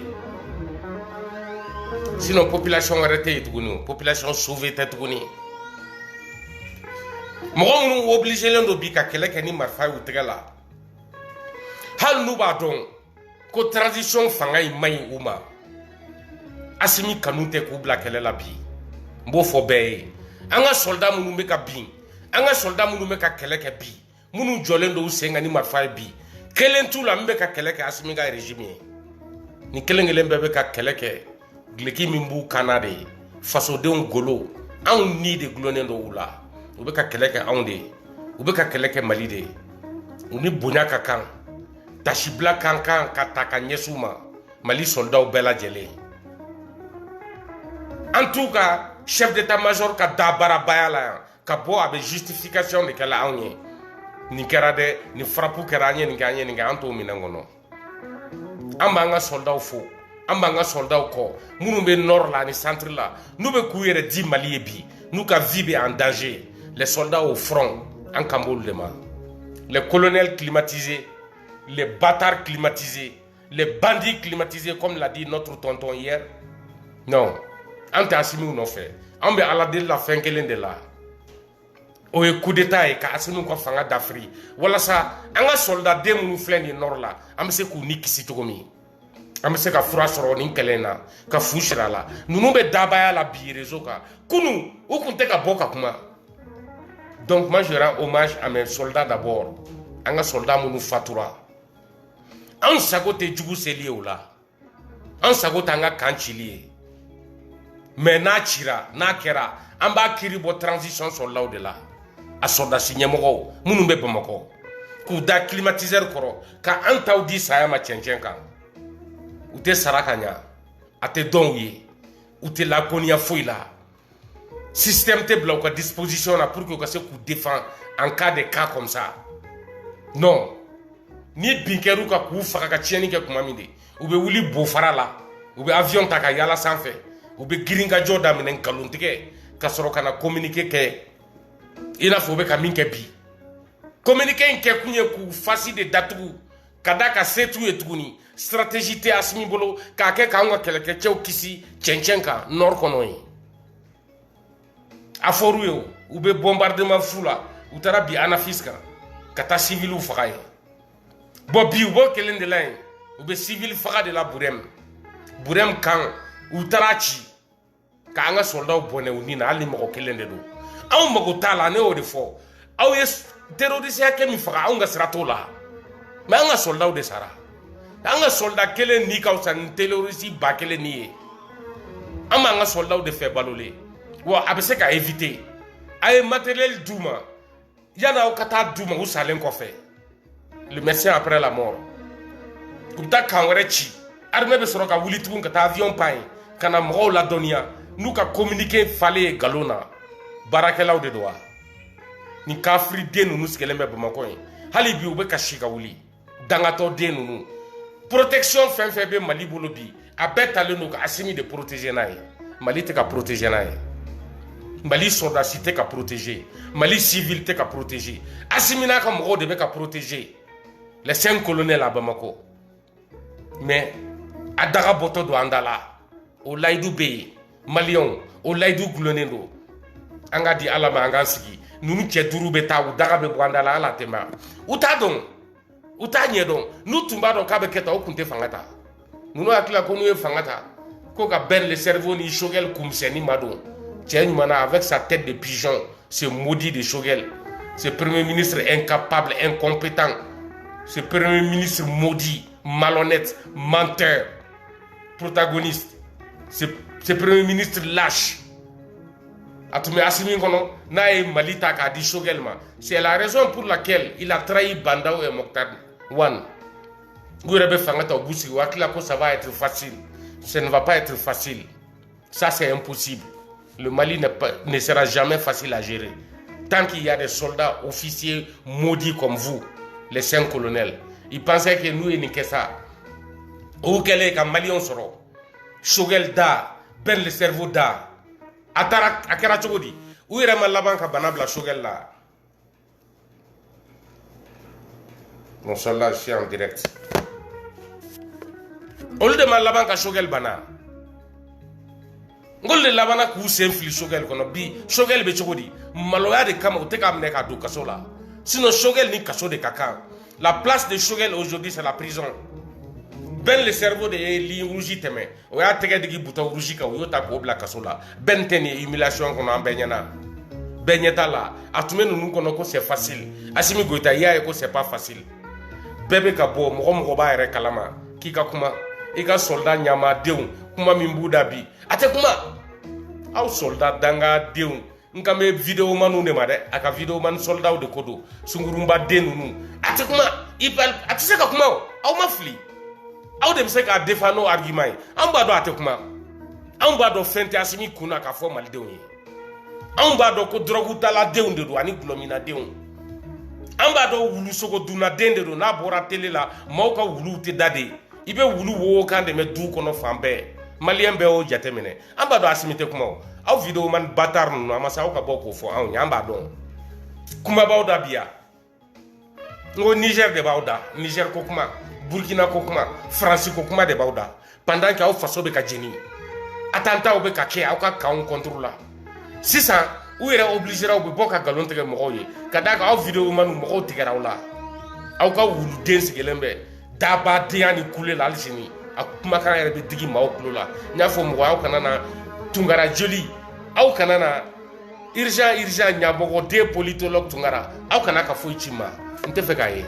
Sinon population arrêtée tuguni, population sauvée tuguni. Mo munu obligé len do bi ka kele ke ni marfa u tegala. Hal nu ba don ko transition fangay may uma. Asimi kanute ku bla kele la bi. Mbo fo be. Anga soldat munu be ka bi. Anga soldat munu be ka kele ke bi. Munu jolen do senga ni marfa bi. Kelen tout la mbe ka kele ke asimi ga régime. Ni kelen ngelen be ka kele ke gleki mimbu kanade faso de ngolo. An ni de glonen do ula. Ube ka kele ke aunde. Ube ka kele ke Mali de. Uni bonya ka kan. Tashi Black kan ka taka nyesuma. Mali soldat bela jele. En tout cas, chef d'état-major ka dabara bayala ka bo abe justification de kala anye. Ni kera de ni frapu kera anye ni ganye ni ganto minangono. Amba nga soldat fo. Amba nga soldat ko. Munu be nord la ni centre la. Nou be kuyere di Mali bi. Nou ka vibe en danger. Les soldats au front en Camboulema. Les colonels climatisés, les bâtards climatisés, les bandits climatisés comme l'a dit notre tonton hier. Non. Ante asimi ou non fait. Ambe alade la fin kelen de la. Oye coup d'état e ka asimi ko fanga d'Afrique. Wala sa anga soldat de munu flen ni nord la. Am se ku nikisi togomi. Am se ka fura soro ni kelena ka fushira la. Nunu be dabaya la bi réseau ka. Kunu o kunte ka boka kuma. Donc moi je rends hommage à mes soldats d'abord. Anga soldat munu fatura. An sago te jugu seli o la. An sago tanga kanchili. Mais na chira, na kera, an ba kiri bo transition soldat de la. A soldat signé moko, munu be bamako. Ku da climatiseur koro, ka an taw di saya ma chenchen kan. Ou te sarakanya, a te don ye, ou te la konia foi la. Système te bla à disposition là pour que se ku défend en cas de cas comme ça. Non. Ni binkeru ka ku faka ka tieni ke kuma minde. Ou be wuli bo fara la. Ou be avion ta ka yala sanfé. Ou be giringa joda minen kaluntike ka soro kana communiquer ke ina fo be ka minke bi. Communiquer nke kunye ku facile de datu kada ka setu etuguni stratégie te asmi bolo ka ke ka nga keleke chew kisi chenchenka nord konoyi. Aforu yo ube bombardement fula utara bi anafiska kata civil u fagaye bo bi bo kelen de lain ube civil faga de la burem kan utara chi ka nga soldat bonne unina ali mako kelen de do aw mako tala ne o de fo aw yes terroriste ya kemi faga aw nga srato la ma nga soldat de sara nga soldat kelen ni ka usan terroriste ba kelen ni ama nga soldat de fe balolé. Wa abese ka éviter ay matériel douma yana o kata douma ou salen ko fait le médecin après la mort kuta kanwere chi armée be soro ka wuli tukun kata avion pain kana mo la donia nous ka communiquer fallait galona barakelaw de doa ni kafri de nous skelembe bamako hali bi ube ka shika wuli dangato de nous protection fin be Mali bolobi abetale nous ka asimi de protéger nae Mali te ka protéger nae Mali soldacité ka protéger, Mali civilité ka protéger. Asimina ka moko de ka protéger. Les 5 colonels à Bamako. Mais Adara Boto do andala, o Laïdou Bey, Malion, o Laïdou Glonendo. Anga di alama anga sigi. Nunu tche duru beta ou daga be andala ala tema. Uta don. Uta nye don. Nu tumba do kabe keta o kunte fangata. Nunu akila konu e fangata. Ko ka ben le cerveau ni shogel kumseni madon. Avec sa tête de pigeon, ce maudit de Choguel, ce premier ministre incapable, incompétent, ce premier ministre maudit, malhonnête, menteur, protagoniste, ce premier ministre lâche. C'est la raison pour laquelle il a trahi Bandao et Mokhtar Wan. Ça va être facile. Ça ne va pas être facile. Ça, c'est impossible. Le Mali ne sera jamais facile à gérer. Tant qu'il y a des soldats officiers maudits comme vous, les 5 colonels. Ils pensaient que nous, et ça. Ou quel est qu'un Mali on sera. Choguel da Ben le cerveau da a kɛra cogo di u yɛrɛ ma laban ka bana bila Choguel la. Bon, là, je suis en direct. Olu de ma laban ka Choguel bana. Ngol de labana k'u sen fili Choguel kɔnɔ bi Choguel bɛ cogo di maloya de kama u tɛ k'a minɛ k'a don kaso la. Sinon Choguel ni kaso de ka kan. La place de Choguel aujourd'hui c'est la prison. Ben le cerveau de ye ligne rouge tɛmɛ o y'a tɛgɛ digi bouton rouge kan o y'o ta k'o bila kaso la. Ben tɛ nin humiliation kɔnɔ an bɛɛ ɲɛna. Bɛɛ ɲɛ t'a la a tun bɛ ninnu kɔnɔ ko c'est facile. Assimi Goïta i y'a ye ko c'est pas facile. Bɛɛ bɛ ka bɔ mɔgɔ b'a yɛrɛ kalama k'i ka kuma i ka soldat ɲamadenw kuma min b'u da bi a tɛ kuma aw soldat dangadenw n kan bɛ vidéo manu de ma dɛ a ka vidéo manu soldat de ko don sungurunba den ninnu a tɛ kuma a tɛ se ka kuma o aw ma fili aw de bɛ se k'a défendre n'o argument ye an b'a dɔn a tɛ kuma anw b'a dɔn fɛn tɛ Assimi kun na k'a fɔ malidenw ye anw b'a dɔn ko drogue taladenw de don ani gulɔminadenw an b'a dɔn wulu sogo dunnaden de don n'a bɔra télé la maaw ka wuluw tɛ da de i bɛ wulu wo kan de mɛn du kɔnɔ fan bɛɛ maliyɛn bɛɛ y'o jateminɛ an b'a dɔn Assimi tɛ kuma o aw vidéo man bâtard ninnu a ma se aw ka bɔ k'o fɔ anw ye an b'a dɔn kuma b'aw da bi yan n ko Niger de b'aw da Niger ko kuma Burkina ko kuma France ko kuma de b'aw da pendant que aw faso bɛ ka jeni attentat bɛ ka kɛ aw ka camps contre la sisan u yɛrɛ obligera u bɛ bɔ ka galon tigɛ mɔgɔw ye ka d'a kan aw vidéo manu mɔgɔw tigɛra aw la aw ka wuluden sigilen bɛ dabadenya ni kule la hali sini a kumakan yɛrɛ bɛ digi maaw tulo la n y'a fɔ mɔgɔ aw kana na Tunkara joli aw kana na urgent ɲamɔgɔden politologue Tunkara aw kana ka foyi ci ma n tɛ fɛ k'a ye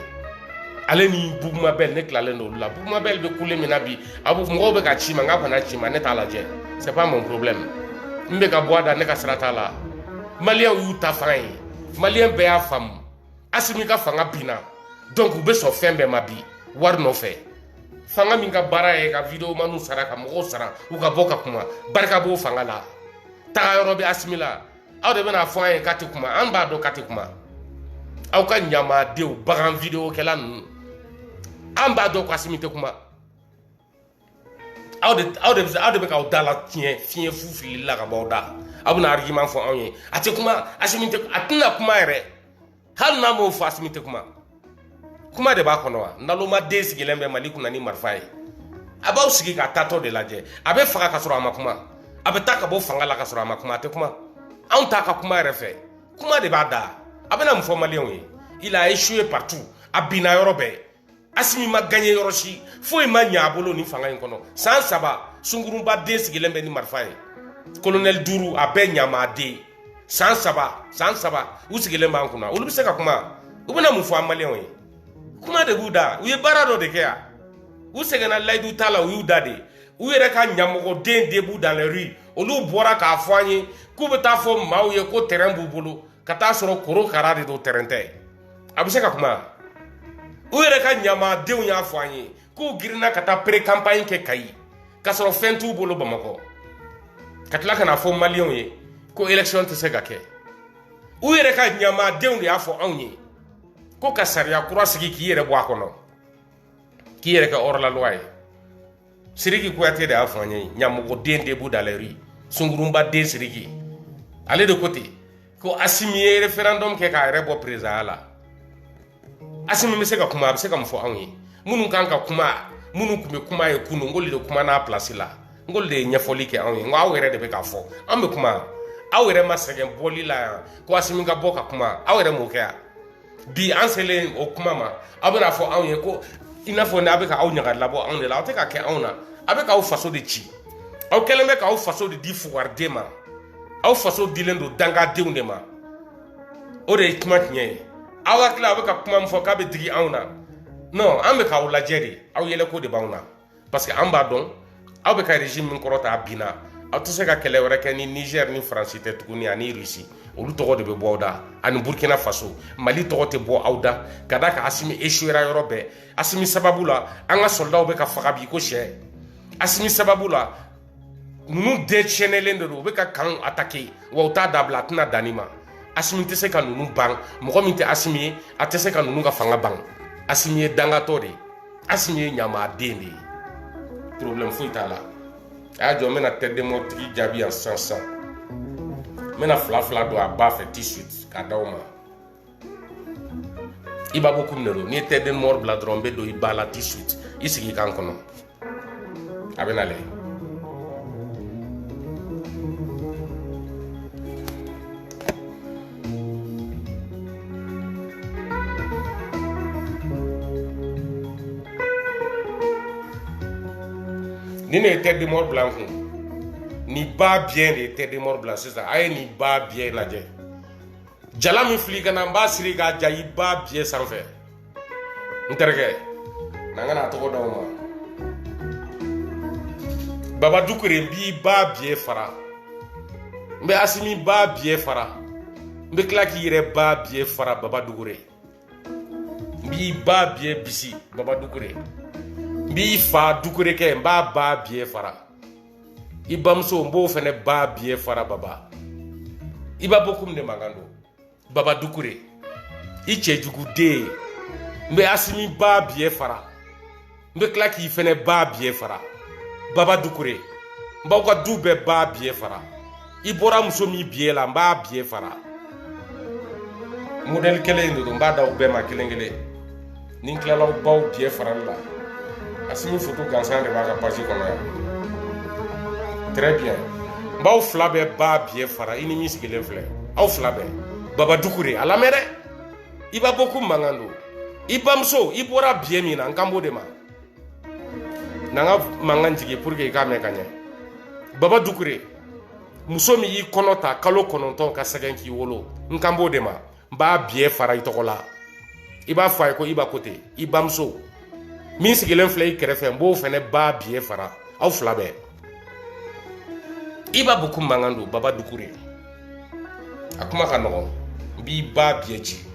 ale ni Bugumabel ne tilalen don olu la Bugumabel bɛ kule min na bi mɔgɔw bɛ ka ci ma n k'a kana ci ma ne t'a lajɛ c'est pas mon problème n bɛ ka bɔ a da ne ka sira t'a la maliyɛnw y'u ta fanga ye maliyɛn bɛɛ y'a faamu Assimi ka fanga binna donc u bɛ sɔn fɛn bɛɛ ma bi wari nɔfɛ fanga min ka baara ye ka vidéo manu sara ka mɔgɔw sara u ka bɔ ka kuma barika b'o fanga la taga yɔrɔ bɛ Assimi la aw de bɛna fɔ an ye k'a tɛ kuma an b'a dɔn k'a tɛ kuma aw ka ɲamadenw bagan vidéo kɛla ninnu an b'a dɔn ko Assimi tɛ kuma aw de bɛ k'aw da la tiɲɛ fiɲɛ fu filili la ka bɔ aw da aw bɛna argument fɔ anw ye a tɛ kuma Assimi tɛ a tɛna kuma yɛrɛ hali n'a m'o fɔ Assimi tɛ kuma de b'a kɔnɔ wa nalomaden sigilen bɛ Mali kunna ni marifa ye a b'aw sigi ka taatɔ de lajɛ a bɛ faga ka sɔrɔ a ma kuma a bɛ taa ka bɔ fanga la ka sɔrɔ a ma kuma a tɛ kuma anw t'a ka kuma yɛrɛ fɛ kuma de b'a da a bɛna mun fɔ maliyɛnw ye il a échoué partout a binna yɔrɔ bɛɛ Assimi ma gagné yɔrɔ si foyi ma ɲɛ a bolo nin fanga in kɔnɔ san 3 sungurunba den sigilen bɛ ni marifa ye colonel 5 a bɛɛ ɲamaden san 3 u sigilen b'an kunna olu bɛ se ka kuma u bɛna mun fɔ an maliyɛnw ye kuma de b'u da u ye baara dɔ de kɛ yan u sɛgɛnna layidu t'a la u y'u da de u yɛrɛ ka ɲamɔgɔden de b'u dans les rues olu bɔra k'a fɔ an ye k'u bɛ taa fɔ maaw ye ko terrain b'u bolo ka taa sɔrɔ korokara de don terrain tɛ a bɛ se ka kuma u yɛrɛ ka ɲamadenw y'a fɔ an ye k'u girinna ka taa pré-campagne kɛ Kayi ka sɔrɔ fɛn t'u bolo Bamakɔ ka tila ka na fɔ maliyɛnw ye ko élection tɛ se ka kɛ u yɛrɛ ka ɲamadenw de y'a fɔ anw ye ko ka sariya kura sigi k'i yɛrɛ bɔ a kɔnɔ k'i yɛrɛ kɛ hors la loi ye Sidiki Kuyate de y'a fɔ an ye ɲamɔgɔden de b'u dans les rues sungurunba den Sidiki ale de ko ten ko Assimi ye référendum kɛ k'a yɛrɛ bɔ président la Assimi bɛ se ka kuma a bɛ se ka mun fɔ anw ye minnu kan ka kuma minnu tun bɛ kuma ye kunun n k'olu de kuma n'a place la n k'olu de ye ɲɛfɔli kɛ anw ye n ko aw yɛrɛ de bɛ k'a fɔ an bɛ kuma aw yɛrɛ ma sɛgɛn bɔli la yan ko Assimi ka bɔ ka kuma aw yɛrɛ m'o kɛ yan bi an selen o kuma ma aw bɛna fɔ anw ye ko i n'a fɔ n'a bɛ ka aw ɲaga labɔ anw de la aw tɛ ka kɛ anw na a bɛ k'aw faso de ci aw kɛlen bɛ k'aw faso de di fugariden ma aw faso dilen don dangadenw de ma o de ye kuma tiɲɛ ye aw hakili a bɛ ka kuma min fɔ k'a bɛ digi anw na non an bɛ k'aw lajɛ de aw yɛlɛko de b'anw na parce que an b'a dɔn aw bɛ ka régime min kɔrɔta a binna aw tɛ se ka kɛlɛ wɛrɛ kɛ ni Niger ni France tɛ tuguni ani Russie olu tɔgɔ de bɛ bɔ aw da ani Burkina Faso Mali tɔgɔ tɛ bɔ aw da ka d'a kan Assimi échouera yɔrɔ bɛɛ Assimi sababu la an ka soldat bɛ ka faga bi ko sɛ Assimi sababu la ninnu déchaînés de don u bɛ ka camp attaquer wa u t'a dabila a tɛna dan nin ma Assimi tɛ se ka ninnu ban mɔgɔ min tɛ Assimi ye a tɛ se ka ninnu ka fanga ban Assimi ye dangatɔ de ye Assimi ye ɲamaden de ye problème foyi t'a la a jɔ n bɛna tête de mort tigi jaabi yan sisan n bɛna fila don a ba fɛ tout de suite k'a d'aw ma i b'a bɔ kun de don n'i ye tête de mort bila dɔrɔn n bɛ don i ba la tout de suite i sigi i kan kɔnɔ a bɛ nalen ni ne ye tête de mort bila n kun ni ba bien de ye tête de mort bila sisan a ye ni ba bien lajɛ jala min fili ka na n b'a siri k'a ja i ba bien sanfɛ n terikɛ n'an ka na a tɔgɔ d'aw ma baba dukure n b'i ba bien fara n bɛ asimi ba bien fara n bɛ tila k'i yɛrɛ ba bien fara baba dukure n b'i ba bien bisi baba dukure n b'i fa dukure kɛ n b'a ba bien fara i bamuso n b'o fɛnɛ ba bien fara baba i b'a bɔ kun de mankan don baba dukure i cɛjuguden n bɛ asimi ba bien fara n bɛ tila k'i fɛnɛ ba bien fara baba dukure n b'aw ka du bɛɛ ba bien fara i bɔra muso min bien la n b'a bien fara modèle kelen de don n b'a d'aw bɛɛ ma kelen kelen ni n tilala aw baw bien farali la asimi photo gansan de b'a ka page kɔnɔ yan très bien n b'aw fila bɛɛ ba bien fara i ni min sigilen filɛ aw fila bɛɛ baba dukure a lamɛn dɛ i b'a bɔ ko mankan don i bamuso i bɔra bien min na n kan b'o de ma n'an ka mankan jigi pour que i k'a mɛn ka ɲɛ baba dukure muso min y'i kɔnɔ ta kalo 9 ka sɛgɛn k'i wolo n kan b'o de ma n b'a bien fara i tɔgɔ la i b'a fɔ a ye ko i ba kote i bamuso min sigilen filɛ i kɛrɛfɛ n b'o fɛnɛ ba bien fara aw fila bɛɛ i b'a bɔ ko mankan don baba dukure a kuma ka nɔgɔn n b'i ba bien ci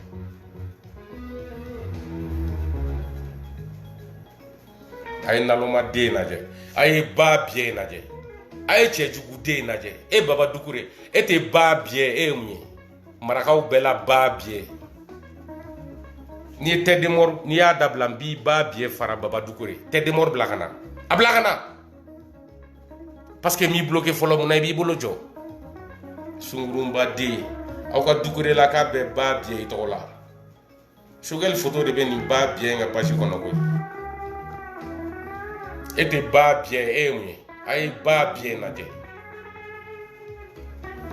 a ye nalomaden lajɛ a ye ba bien lajɛ a ye cɛjuguden lajɛ e baba dukure e tɛ ba bien e ye mun ye marakaw bɛɛ la ba bien n'i ye tête de mort n'i y'a dabila n b'i ba bien fara baba dukure tête de mort bila ka na a bila ka na parce que m'i bloqué fɔlɔ mun na i b'i bolo jɔ sungurunbaden aw ka dukure la k'a bɛɛ ba bien i tɔgɔ la sogɛli photo de bɛ nin ba bien ka page kɔnɔ koyi e tɛ ba bien e ye mun ye a ye ba bien lajɛ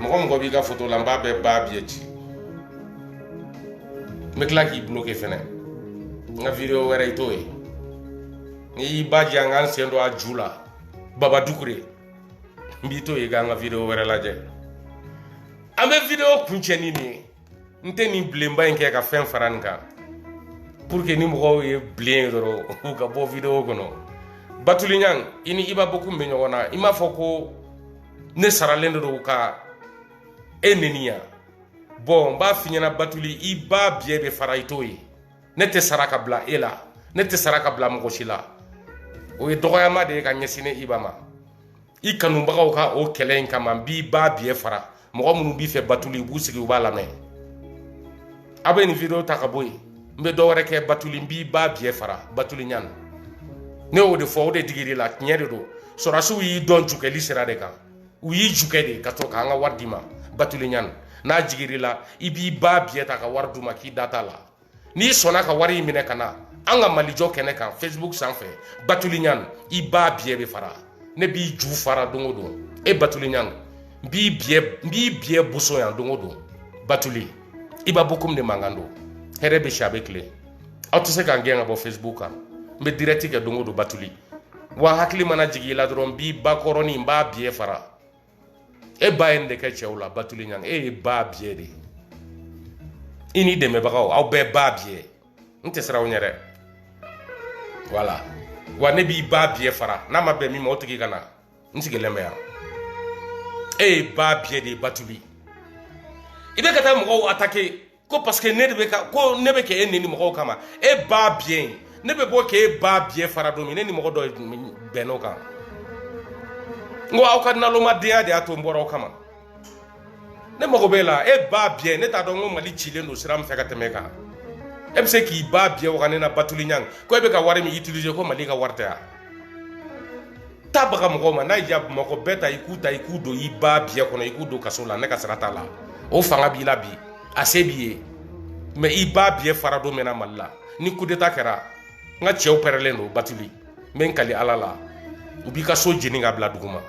mɔgɔ mɔgɔ b'i ka photo la n b'a bɛɛ ba bien ci n bɛ tila k'i bloqué fɛnɛ n ka video wɛrɛ i t'o ye n'i y'i ba diya n k'an sen don a ju la baba dukure n b'i t'o ye k'an ka video wɛrɛ lajɛ an bɛ video kuncɛ ni nin ye n tɛ nin bilenba in kɛ ka fɛn fara nin kan pour que ni mɔgɔw ye bilen ye dɔrɔn u ka bɔ video kɔnɔ Batuliɲan i ni Iba Bokum bɛ ɲɔgɔn na i m'a fɔ ko ne saralen de don ka e neniya bon n b'a f'i ɲɛna Batuli i ba biɛ bɛ fara i t'o ye ne tɛ sara ka bila e la ne tɛ sara ka bila mɔgɔ si la o ye dɔgɔyama de ye ka ɲɛsin ne Iba ma i kanubagaw ka o kɛlɛ in kama n b'i ba biɛ fara mɔgɔ minnu b'i fɛ Batuli u b'u sigi u b'a lamɛn a bɛ nin video ta ka bɔ yen n bɛ dɔ wɛrɛ kɛ Batuli n b'i ba biɛ fara Batuliɲan ne y'o de fɔ o de digir'i la tiɲɛ de don sɔrɔsiw y'i dɔn jukɛli sira de kan u y'i jukɛ de ka to k'an ka wari d'i ma Batuliɲan n'a jigir'i la i b'i ba biɛ ta ka wari d'u ma k'i da t'a la n'i sɔnna ka wari in minɛ ka na an ka Malijɔ kɛnɛ kan Facebook sanfɛ Batuliɲan i ba biɛ bɛ fara ne b'i ju fara don o don e Batuliɲan n b'i biɛ boson yan don o don Batuli Iba Bokum de mankan don hɛrɛ bɛ si a bɛ tile aw tɛ se k'an gɛn ka bɔ Facebook kan n bɛ direct kɛ don o don Batuli wa hakili mana jigin i la dɔrɔn n b'i ba kɔrɔnin n b'a biɛ fara e ba ye nin de kɛ cɛw la Batuliɲan e ye ba biɛ de i ni dɛmɛbagaw aw bɛɛ ba biɛ n tɛ siran aw ɲɛ dɛ voilà wa ne b'i ba biɛ fara n'a ma bɛn min ma o tigi ka na n sigilen bɛ yan e ye ba biɛ de ye Batuli i bɛ ka taa mɔgɔw attaquer ko parce que ne bɛ kɛ e neni mɔgɔw kama e ba biɛ ne bɛ bɔ k'e ba biɛ fara don min ne ni mɔgɔ dɔ bɛnn'o kan n ko aw ka nalomadenya de y'a to n bɔra aw kama ne mago b'e la e ba biɛ ne t'a dɔn ko Mali cilen don sira min fɛ ka tɛmɛ kan e bɛ se k'i ba biɛ wagane na Batuliɲan ko e bɛ ka wari min utiliser ko Mali ka wari tɛ yan tabaga mɔgɔ ma n'a y'a mɔgɔ bɛɛ ta i k'u don i ba biɲɛ kɔnɔ i k'u don kaso la ne ka sira t'a la o fanga b'i la bi a se b'i ye mais i ba biɲɛ fara don mɛna Mali la ni coup d'état kɛra n ka cɛw pɛrɛlen don Batuli n bɛ n kali Ala la u b'i ka so jeni ka bila duguma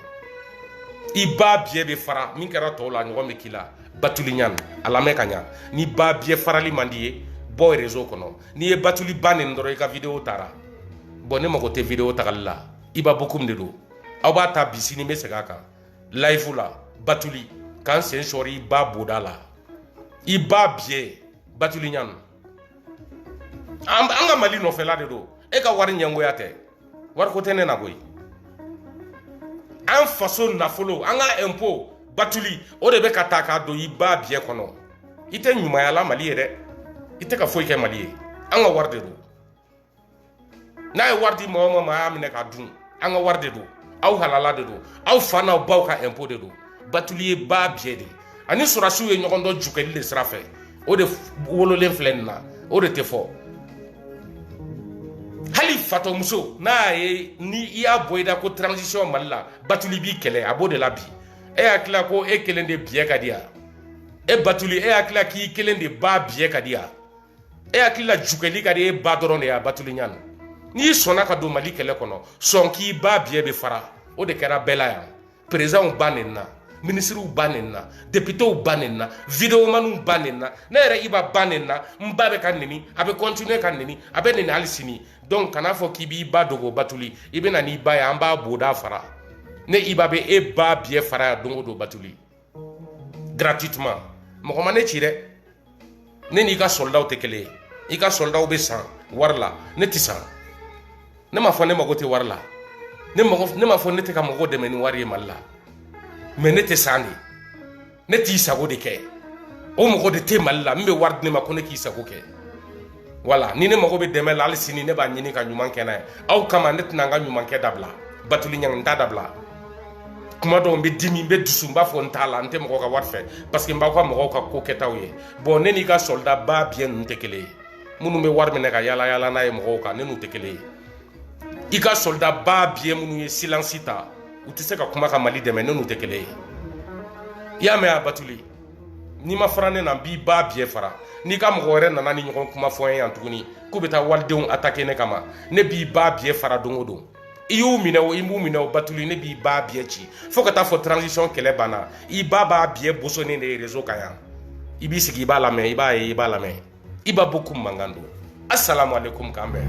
i ba biɲɛ bɛ fara min kɛra tɔw la ɲɔgɔn bɛ k'i la Batuli ɲani a lamɛn ka ɲa ni ba biɲɛ farali man di ye bɔ réseau kɔnɔ n'i ye Batuli ba nin dɔrɔn i ka vidéo taara bon ne mago tɛ vidéo tagali la Iba Bokoum de do aw b'a ta bi sini n bɛ segin a kan live la Batuli k'an sen sɔri i ba boda la i ba biɲɛ Batuli ɲani an ka Mali nɔfɛla de do e ka wari ɲɛngoya tɛ wari ko tɛ ne na koyi an faso nafolo an ka impôt Batuli o de bɛ ka ta k'a don i ba biɲɛ kɔnɔ i tɛ ɲumanyala Mali ye dɛ i tɛ ka foyi kɛ Mali ye an ka wari de do n'a ye wari di mɔgɔ o mɔgɔ ma a y'a minɛ k'a dun an ka wari de do aw halala de do aw fa n'aw baw ka impôt de do Batuli ye ba biɲɛ de ani sɔrɔsiw ye ɲɔgɔn dɔn jukɛli de sira fɛ o de wololen filɛ nin na o de tɛ fɔ hali fatɔmuso n'a ye ni i y'a bɔ i da ko transition Mali la Batuli b'i kɛlɛ a b'o de la bi e hakili ko e kelen de biɲɛ ka di yan e Batuli e hakili k'i kelen de ba biɲɛ ka di yan e hakili jukɛli ka di e ba dɔrɔn de ya Batuli ɲani n'i sɔnna ka don Mali kɛlɛ kɔnɔ sɔn k'i ba biɲɛ bɛ fara o de kɛra bɛɛ la yan présidentw ba nin na ministrew ba nin na députéw ba nin na vidéomaniw ba nin na ne yɛrɛ Iba ba nin na n ba bɛ ka neni a bɛ continuer ka neni a bɛ neni hali sini donc kana fɔ k'i b'i ba dogo Batuli i bɛ na n'i ba ye an b'a boda fara ne Iba bɛ e ba biɲɛ fara yan don o don Batuli gratuitement mɔgɔ ma ne ci dɛ ne n'i ka soldat tɛ kelen ye i ka soldat bɛ san wari la ne tɛ san ne ma fɔ ne mago tɛ wari la ne ma fɔ ne tɛ ka mɔgɔ dɛmɛ ni wari ye Mali la mais ne tɛ san de ne t'i sago de kɛ o mɔgɔ de tɛ Mali la min bɛ wari di ne ma ko ne k'i sago kɛ voilà ni ne mago bɛ dɛmɛ la hali sini ne b'a ɲini ka ɲuman kɛ n'a ye aw kama ne tɛna n ka ɲuman kɛ dabila Batuli ɲani n t'a dabila kuma dɔw n bɛ dimi n bɛ dusu n b'a fɔ n t'a la n tɛ mɔgɔ ka wari fɛ parce que n b'aw ka mɔgɔw ka ko kɛtaw ye bon ne n'i ka soldat ba biɲɛ ninnu tɛ kelen ye minnu bɛ wari minɛ ka yala yala n'a ye mɔgɔw kan ne n'u tɛ kelen ye i ka soldat ba biɲɛ minnu ye silence ta u tɛ se ka kuma ka Mali dɛmɛ ne n'u tɛ kelen ye i y'a mɛn a Batuli n'i ma fara ne na n b'i ba biɲɛ fara n'i ka mɔgɔ wɛrɛ nana ni ɲɔgɔn kuma fɔ n ye yan tuguni k'u bɛ taa walidenw attaquer ne kama ne b'i ba biɲɛ fara don o don i y'u minɛ o i m'u minɛ o Batuli ne b'i ba biɲɛ ci fo ka taa fɔ transition kɛlɛ banna i ba b'a biɲɛ bosonnen de ye réseau kan yan i b'i sigi i b'a lamɛn i b'a ye i b'a lamɛn Iba Bokoum mankan don assalamu alaikum k'an bɛn